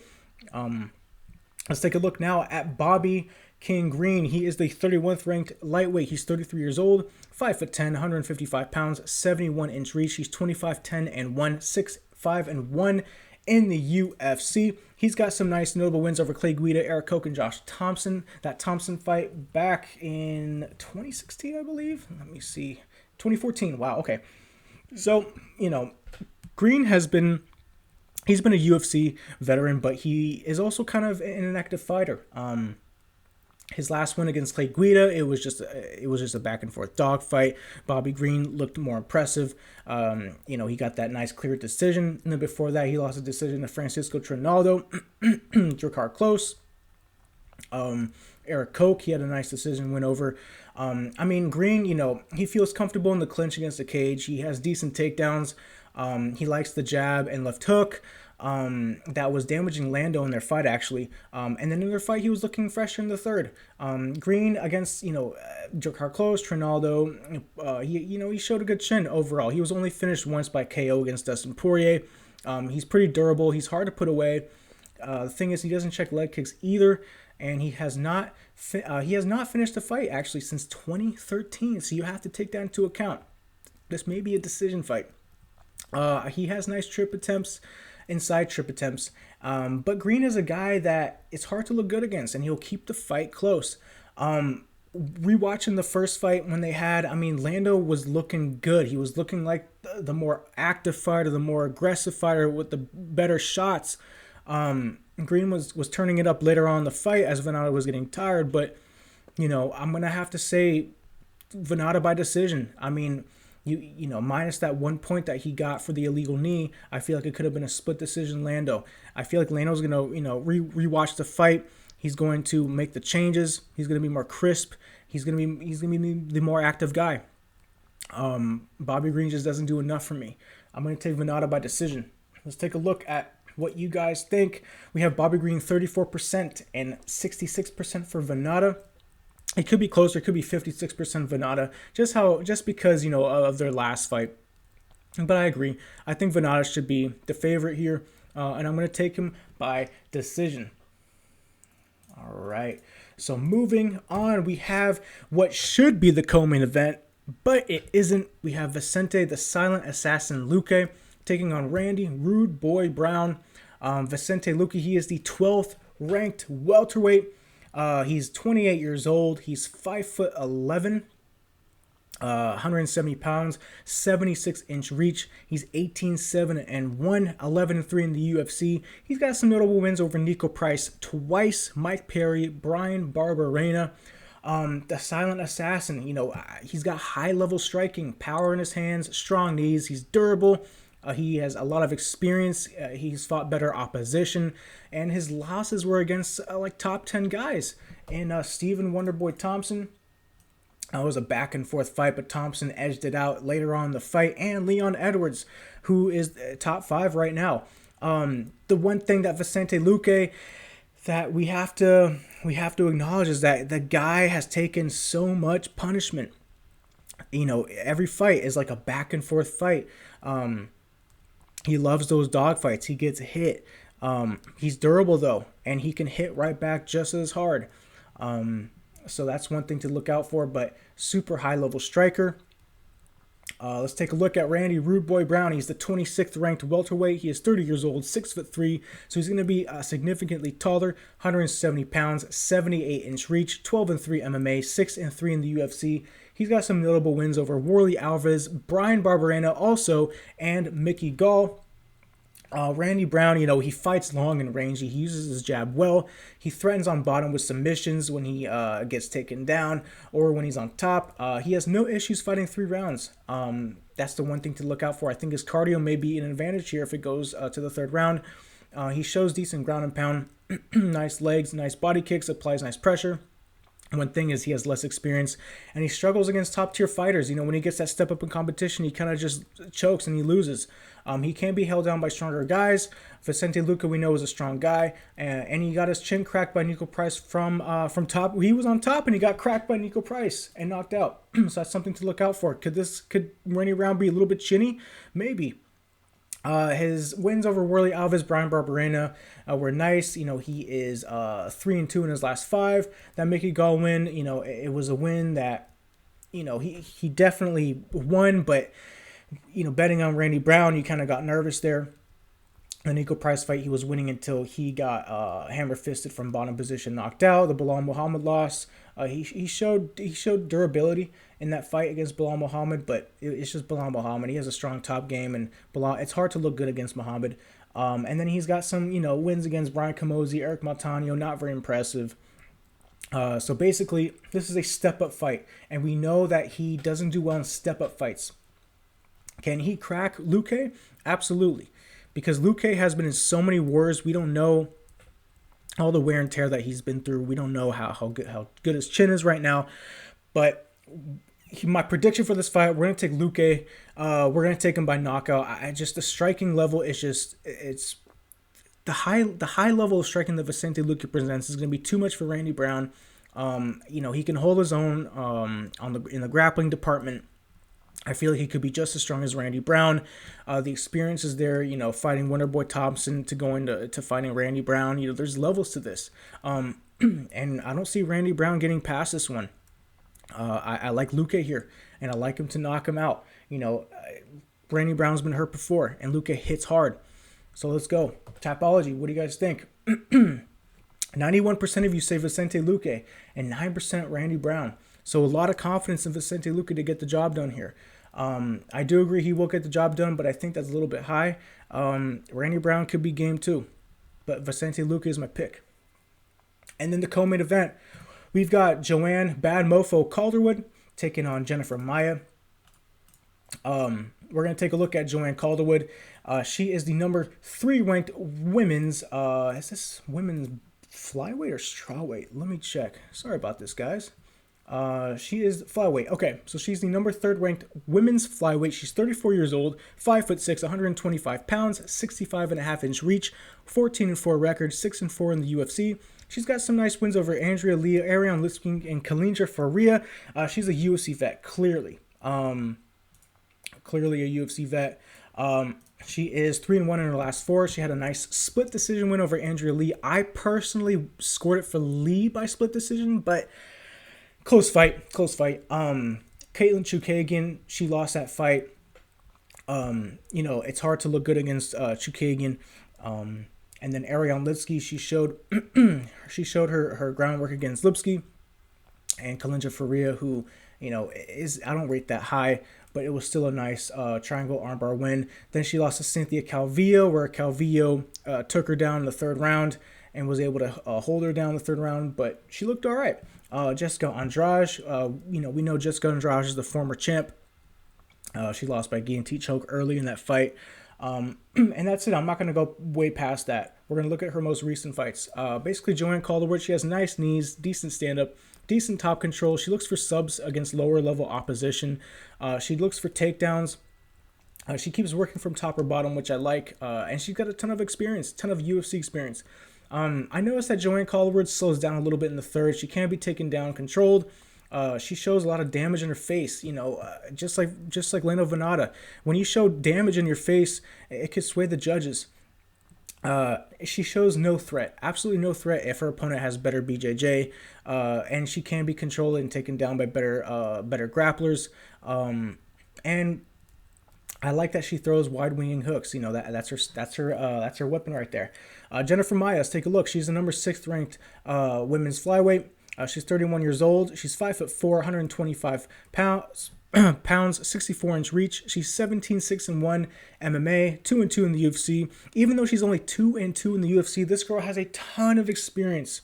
Let's take a look now at Bobby King Green. He is the 31st ranked lightweight. He's 33 years old, 5'10", 155 pounds, 71-inch reach. He's 25-10-1, 6'5-1 in the UFC. He's got some nice notable wins over Clay Guida, Eric Koch, and Josh Thompson. That Thompson fight back in 2016, I believe. Let me see. 2014. Wow, okay. So, Green he's been a UFC veteran, but he is also kind of an inactive fighter. His last win against Clay Guida, it was just a back and forth dogfight. Bobby Green looked more impressive. He got that nice clear decision, and then before that, he lost a decision to Francisco Trinaldo. Drakkar Klose. Eric Koch, he had a nice decision win over. Green, he feels comfortable in the clinch against the cage. He has decent takedowns. He likes the jab and left hook. That was damaging Lando in their fight, actually. And then in their fight, he was looking fresher in the third. Green against, Drakkar Klose, Trinaldo, he showed a good chin overall. He was only finished once by KO against Dustin Poirier. He's pretty durable. He's hard to put away. The thing is, he doesn't check leg kicks either, and he has not finished a fight, actually, since 2013. So you have to take that into account. This may be a decision fight. He has nice trip attempts, inside trip attempts. But Green is a guy that it's hard to look good against, and he'll keep the fight close. Rewatching the first fight when they had, Lando was looking good. He was looking like the more active fighter, the more aggressive fighter with the better shots. Green was turning it up later on in the fight as Vannata was getting tired. But, I'm going to have to say Vannata by decision. Minus that 1 point that he got for the illegal knee, I feel like it could have been a split decision Lando. I feel like Lando's going to, rewatch the fight. He's going to make the changes. He's going to be more crisp. He's going to be the more active guy. Bobby Green just doesn't do enough for me. I'm going to take Vannata by decision. Let's take a look at what you guys think. We have Bobby Green 34% and 66% for Vannata. It could be closer. It could be 56% Vannata, just because, of their last fight. But I agree. I think Vannata should be the favorite here, and I'm going to take him by decision. All right. So moving on, we have what should be the co-main event, but it isn't. We have Vicente, the silent assassin Luque, taking on Randy Rude Boy Brown. Vicente Luque, he is the 12th ranked welterweight. He's 28 years old. He's 5'11", 170 pounds, 76-inch reach. He's 18-7-1, 11-3 in the UFC. He's got some notable wins over Nico Price twice, Mike Perry, Brian Barberena. The silent assassin, he's got high-level striking, power in his hands, strong knees. He's durable. He has a lot of experience. He's fought better opposition, and his losses were against top 10 guys. And Stephen Wonderboy Thompson, It was a back and forth fight, but Thompson edged it out later on in the fight. And Leon Edwards, who is top 5 right now. The one thing that Vicente Luque that we have to acknowledge is that the guy has taken so much punishment. Every fight is like a back and forth fight. He loves those dog fights. He gets hit. He's durable though, and he can hit right back just as hard. So that's one thing to look out for, but super high level striker. Let's take a look at Randy Rude Boy Brown. He's the 26th ranked welterweight. He is 30 years old, 6'3", so he's going to be significantly taller, 170 pounds, 78-inch reach, 12-3 MMA, 6-3 in the UFC. He's got some notable wins over Warley Alvarez, Brian Barberena also, and Mickey Gall. Randy Brown, he fights long and rangy. He uses his jab well. He threatens on bottom with submissions when he gets taken down or when he's on top. He has no issues fighting 3 rounds. That's the one thing to look out for. I think his cardio may be an advantage here if it goes to the 3rd round. He shows decent ground and pound, nice legs, nice body kicks, applies nice pressure. One thing is he has less experience, and he struggles against top-tier fighters. When he gets that step up in competition, he kind of just chokes and he loses. He can be held down by stronger guys. Vicente Luque, we know, is a strong guy, and he got his chin cracked by Nico Price from top. He was on top, and he got cracked by Nico Price and knocked out. So that's something to look out for. Could Randy Brown be a little bit chinny? Maybe. His wins over Warley Alves, Brian Barberena were nice. He is 3-2 in his last 5. That Mickey Gall win, it was a win that, he definitely won, but, betting on Randy Brown, you kind of got nervous there. The Nico Price fight, he was winning until he got hammer-fisted from bottom position, knocked out. The Bilal Muhammad loss, he showed durability in that fight against Bilal Muhammad, but it's just Bilal Muhammad. He has a strong top game, and Bilal, it's hard to look good against Muhammad. And then he's got some, wins against Brian Camozzi, Eric Montaño, not very impressive. So basically, this is a step-up fight, and we know that he doesn't do well in step-up fights. Can he crack Luque? Absolutely. Because Luque has been in so many wars, we don't know all the wear and tear that he's been through. We don't know how good his chin is right now. But my prediction for this fight, we're going to take Luque. We're going to take him by knockout. The striking level is just, it's the high level of striking that Vicente Luque presents is going to be too much for Randy Brown. He can hold his own in the grappling department. I feel like he could be just as strong as Randy Brown. The experience is there, fighting Wonderboy Thompson to go into fighting Randy Brown. There's levels to this. And I don't see Randy Brown getting past this one. I like Luque here, and I like him to knock him out. Randy Brown's been hurt before, and Luque hits hard. So let's go. Tapology, what do you guys think? 91% of you say Vicente Luque, and 9% Randy Brown. So a lot of confidence in Vicente Luque to get the job done here. I do agree he will get the job done, but I think that's a little bit high. Randy Brown could be game 2, but Vicente Luque is my pick. And then the co-main event, we've got Joanne Bad Mofo Calderwood taking on Jennifer Maia. We're going to take a look at Joanne Calderwood. She is the number 3 ranked women's, is this women's flyweight or strawweight? Let me check. Sorry about this, guys. She is flyweight. Okay, so she's the number 3rd ranked women's flyweight. She's 34 years old, 5'6", 125 pounds, 65.5-inch reach, 14-4 record, 6-4 in the UFC. She's got some nice wins over Andrea Lee, Ariane Lipskin, and Kalindra Faria. She's a UFC vet, clearly. Clearly a UFC vet. She is 3-1 in her last 4. She had a nice split decision win over Andrea Lee. I personally scored it for Lee by split decision, but close fight. Caitlin Chukagian, she lost that fight. It's hard to look good against Chukagian. And then Ariane Lipsky, she showed her groundwork against Lipsky. And Kalindra Faria, who, is, I don't rate that high, but it was still a nice triangle armbar win. Then she lost to Cynthia Calvillo, where Calvillo took her down in the 3rd round and was able to hold her down in the 3rd round, but she looked all right. Jessica Andrade, we know Jessica Andrade is the former champ. She lost by guillotine choke early in that fight. And that's it. I'm not going to go way past that. we're going to look at her most recent fights. Basically, Joanne Calderwood, she has nice knees, decent stand-up, decent top control. She looks for subs against lower-level opposition. She looks for takedowns. She keeps working from top or bottom, which I like. And she's got a ton of experience, ton of UFC experience. I noticed that Joanne Calderwood slows down a little bit in the third. She can be taken down, controlled. She shows a lot of damage in her face, just like Lando Vannata. When you show damage in your face, it could sway the judges. She shows no threat, absolutely no threat if her opponent has better BJJ, and she can be controlled and taken down by better grapplers. And I like that she throws wide winging hooks. That's her weapon right there. Jennifer Maia, let's take a look. She's the number 6th ranked women's flyweight. She's 31 years old. She's 5'4", 125 pounds, 64-inch reach. She's 17-6-1 MMA, 2-2 in the UFC. Even though she's only 2-2 in the UFC, this girl has a ton of experience.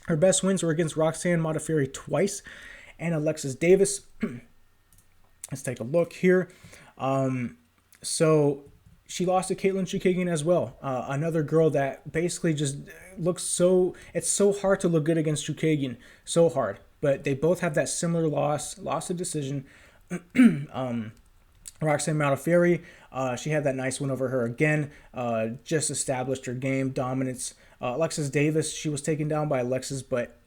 Her best wins were against Roxanne Modafferi twice and Alexis Davis. Let's take a look here. So she lost to Caitlin Chukagian as well. Another girl that basically just looks so... It's so hard to look good against Chukagian. So hard. But they both have that similar loss of decision. Roxanne Modafferi, she had that nice win over her again. Just established her game, dominance. Alexis Davis, she was taken down by Alexis, but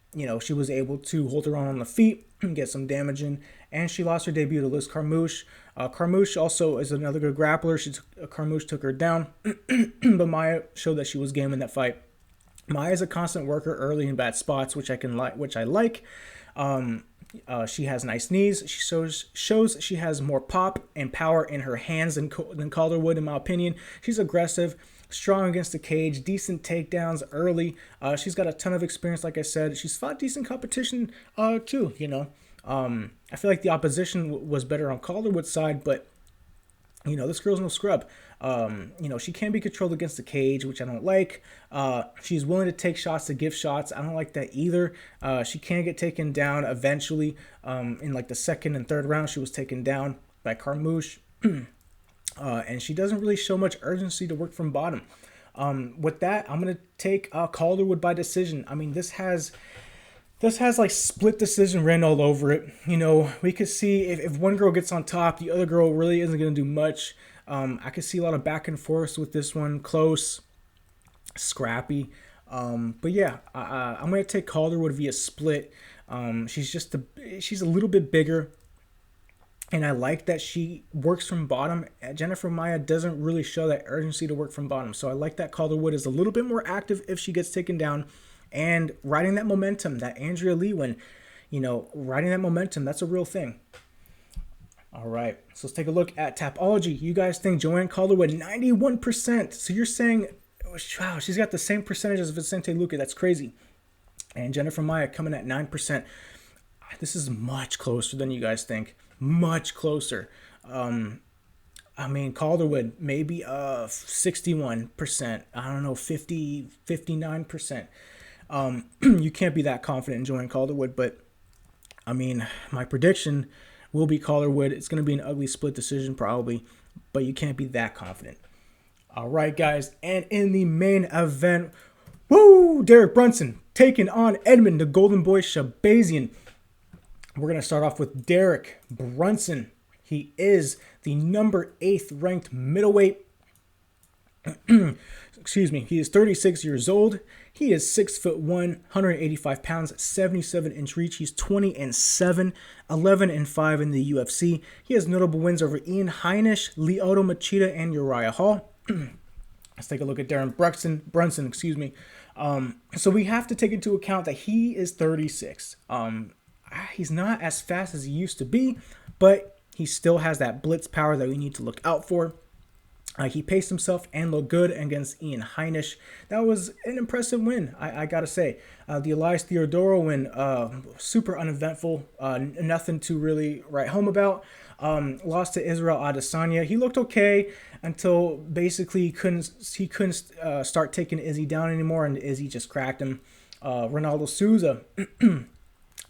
she was able to hold her on the feet and get some damage in. And she lost her debut to Liz Carmouche. Carmouche also is another good grappler. Carmouche took her down, but Maia showed that she was game in that fight. Maia is a constant worker early in bad spots, which I like. She has nice knees. She shows she has more pop and power in her hands than Calderwood, in my opinion. She's aggressive, strong against the cage, decent takedowns early. She's got a ton of experience, like I said. She's fought decent competition too, I feel like the opposition was better on Calderwood's side, but this girl's no scrub. She can be controlled against the cage, which I don't like. She's willing to take shots to give shots. I don't like that either. She can get taken down eventually. In like the second and third round, she was taken down by Carmouche. And she doesn't really show much urgency to work from bottom. With that, I'm going to take Calderwood by decision. I mean, this has like split decision written all over it. We could see if one girl gets on top, the other girl really isn't going to do much. I could see a lot of back and forth with this one. Close, scrappy. But yeah, I'm going to take Calderwood via split. She's a little bit bigger. And I like that she works from bottom. Jennifer Maia doesn't really show that urgency to work from bottom. So I like that Calderwood is a little bit more active if she gets taken down. And riding that momentum, that Andrea Lee win, riding that momentum, that's a real thing. All right, so let's take a look at Tapology. You guys think Joanne Calderwood, 91%. So you're saying, wow, she's got the same percentage as Vicente Luque. That's crazy. And Jennifer Maia coming at 9%. This is much closer than you guys think. Much closer. Calderwood, maybe 61%. I don't know, 59%. You can't be that confident in Joanne Calderwood, but my prediction will be Calderwood. It's going to be an ugly split decision probably, but you can't be that confident. All right, guys, and in the main event, Derek Brunson taking on Edmen, the Golden Boy Shahbazyan. We're going to start off with Derek Brunson. He is the number 8th ranked middleweight. Excuse me. He is 36 years old. He is 6'1", 185 pounds, 77-inch reach. He's 20-7, 11-5 in the UFC. He has notable wins over Ian Heinisch, Lyoto Machida, and Uriah Hall. Let's take a look at Darren Brunson. So we have to take into account that he is 36. He's not as fast as he used to be, but he still has that blitz power that we need to look out for. He paced himself and looked good against Ian Heinisch. That was an impressive win, I gotta say. The Elias Theodoro win, super uneventful, nothing to really write home about. Lost to Israel Adesanya. He looked okay until basically he couldn't start taking Izzy down anymore, and Izzy just cracked him. Ronaldo Souza,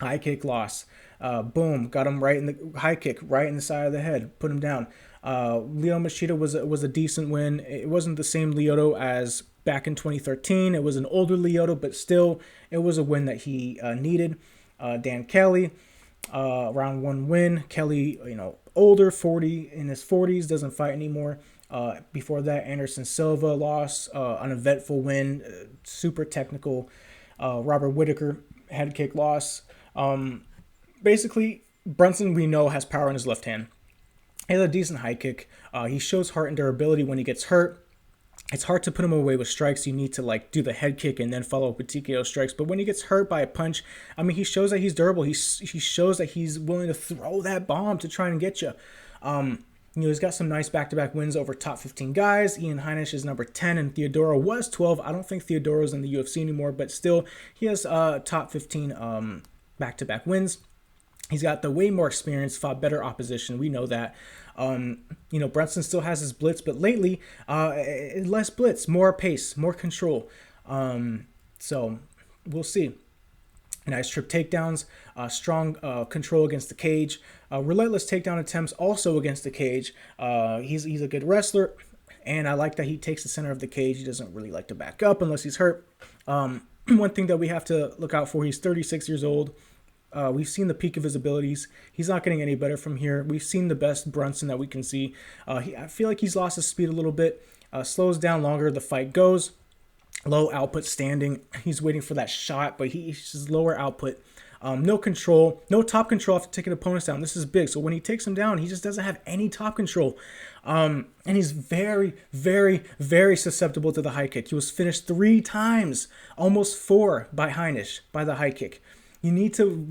high kick loss. Boom, got him right in the high kick, right in the side of the head, put him down. Lyoto Machida was a decent win. It wasn't the same Lyoto as back in 2013. It was an older Lyoto, but still, it was a win that he needed. Dan Kelly, round 1 win. Kelly, older, 40 in his 40s, doesn't fight anymore. Before that, Anderson Silva lost, an eventful win, super technical. Robert Whittaker head kick loss. Basically, Brunson, we know, has power in his left hand. He has a decent high kick. He shows heart and durability when he gets hurt. It's hard to put him away with strikes. You need to do the head kick and then follow up with TKO strikes. But when he gets hurt by a punch, he shows that he's durable. He shows that he's willing to throw that bomb to try and get you. He's got some nice back-to-back wins over top 15 guys. Ian Heinisch is number 10 and Theodoro was 12. I don't think Theodoro's in the UFC anymore, but still, he has top 15 back-to-back wins. He's got the way more experience, fought better opposition. We know that. Brunson still has his blitz, but lately, less blitz, more pace, more control. So we'll see. Nice trip takedowns, strong control against the cage, relentless takedown attempts also against the cage. He's a good wrestler, and I like that he takes the center of the cage. He doesn't really like to back up unless he's hurt. One thing that we have to look out for, he's 36 years old. We've seen the peak of his abilities. He's not getting any better from here. We've seen the best Brunson that we can see. I feel like he's lost his speed a little bit. Slows down longer the fight goes. Low output standing. He's waiting for that shot, but he's just lower output. No control. No top control after taking opponents down. This is big. So when he takes him down, he just doesn't have any top control. And he's very, very, very susceptible to the high kick. He was finished 3 times, almost 4 by Heinisch, by the high kick. You need to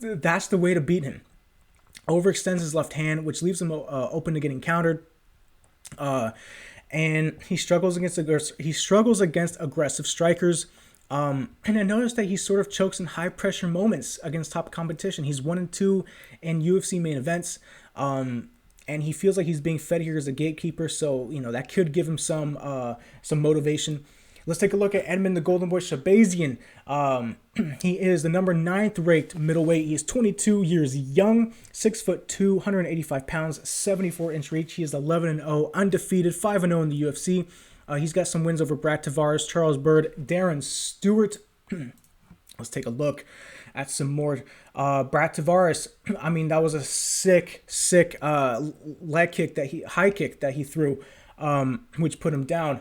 that's the way to beat him. Overextends his left hand, which leaves him open to getting countered. And he struggles against aggressive strikers. And I noticed that he sort of chokes in high pressure moments against top competition. He's 1-2 in UFC main events. And he feels like he's being fed here as a gatekeeper. So, that could give him some motivation. Let's take a look at Edmen, the Golden Boy Shahbazyan. He is the number 9th ranked middleweight. He is 22 years young, 6'2", 185 pounds, 74-inch reach. He is 11-0, undefeated, 5-0 in the UFC. He's got some wins over Brad Tavares, Charles Byrd, Darren Stewart. Let's take a look at some more. Brad Tavares, that was a sick high kick that he threw, which put him down.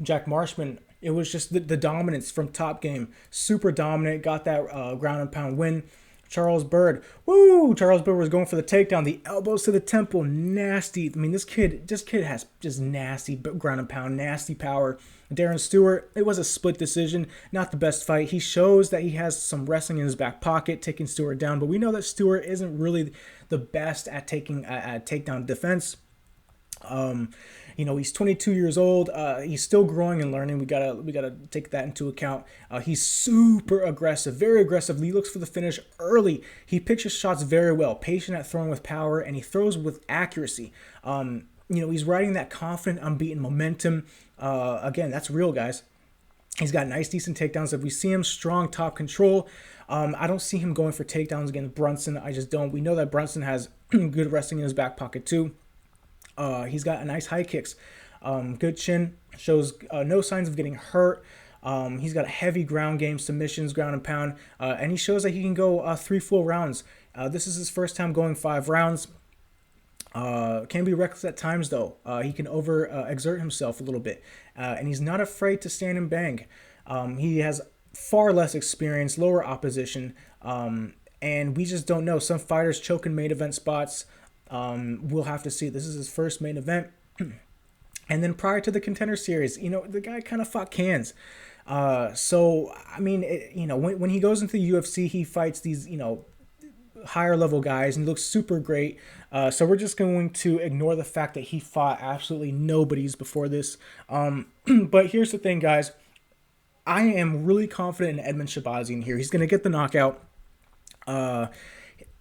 Jack Marshman, it was just the dominance from top game. Super dominant, got that ground and pound win. Charles Byrd, Charles Byrd was going for the takedown, the elbows to the temple, nasty. This kid has just nasty ground and pound, nasty power. Darren Stewart, it was a split decision, not the best fight. He shows that he has some wrestling in his back pocket, taking Stewart down, but we know that Stewart isn't really the best at taking takedown defense. He's 22 years old. He's still growing and learning. We gotta take that into account. He's super aggressive, very aggressive. He looks for the finish early. He picks his shots very well, patient at throwing with power, and he throws with accuracy. He's riding that confident, unbeaten momentum. Again, that's real, guys. He's got nice, decent takedowns. If we see him strong top control, I don't see him going for takedowns against Brunson. I just don't. We know that Brunson has good wrestling in his back pocket too. He's got a nice high kicks, good chin, shows no signs of getting hurt. He's got a heavy ground game, submissions, ground and pound, and he shows that he can go 3 full rounds. This is his first time going 5 rounds. Can be reckless at times though. He can exert himself a little bit, and he's not afraid to stand and bang. He has far less experience, lower opposition, and we just don't know. Some fighters choke in main event spots. We'll have to see. This is his first main event. And then prior to the Contender Series, the guy kind of fought cans. When he goes into the UFC, he fights these, higher level guys and looks super great. So we're just going to ignore the fact that he fought absolutely nobodies before this. But here's the thing, guys. I am really confident in Edmen Shahbazyan here. He's going to get the knockout.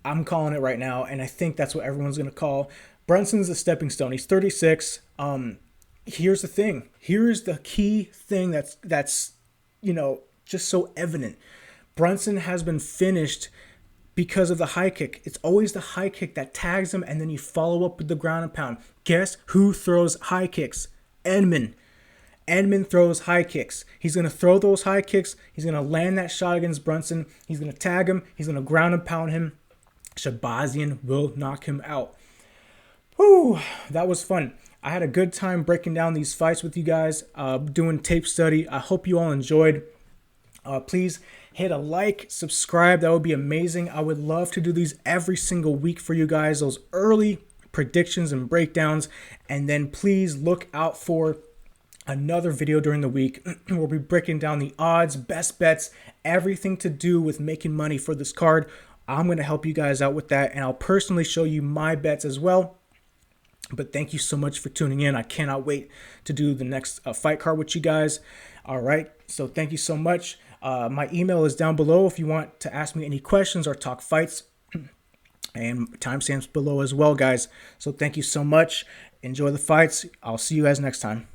I'm calling it right now, and I think that's what everyone's going to call. Brunson's a stepping stone. He's 36. Here's the thing. Here's the key thing that's just so evident. Brunson has been finished because of the high kick. It's always the high kick that tags him, and then you follow up with the ground and pound. Guess who throws high kicks? Edmen. Edmen throws high kicks. He's going to throw those high kicks. He's going to land that shot against Brunson. He's going to tag him. He's going to ground and pound him. Shahbazyan will knock him out. Whew, that was fun. I had a good time breaking down these fights with you guys, doing tape study. I hope you all enjoyed. Please hit a like, subscribe. That would be amazing. I would love to do these every single week for you guys, those early predictions and breakdowns. And then please look out for another video during the week. We'll be breaking down the odds, best bets, everything to do with making money for this card. I'm going to help you guys out with that, and I'll personally show you my bets as well. But thank you so much for tuning in. I cannot wait to do the next fight card with you guys. All right, so thank you so much. My email is down below if you want to ask me any questions or talk fights. And timestamps below as well, guys. So thank you so much. Enjoy the fights. I'll see you guys next time.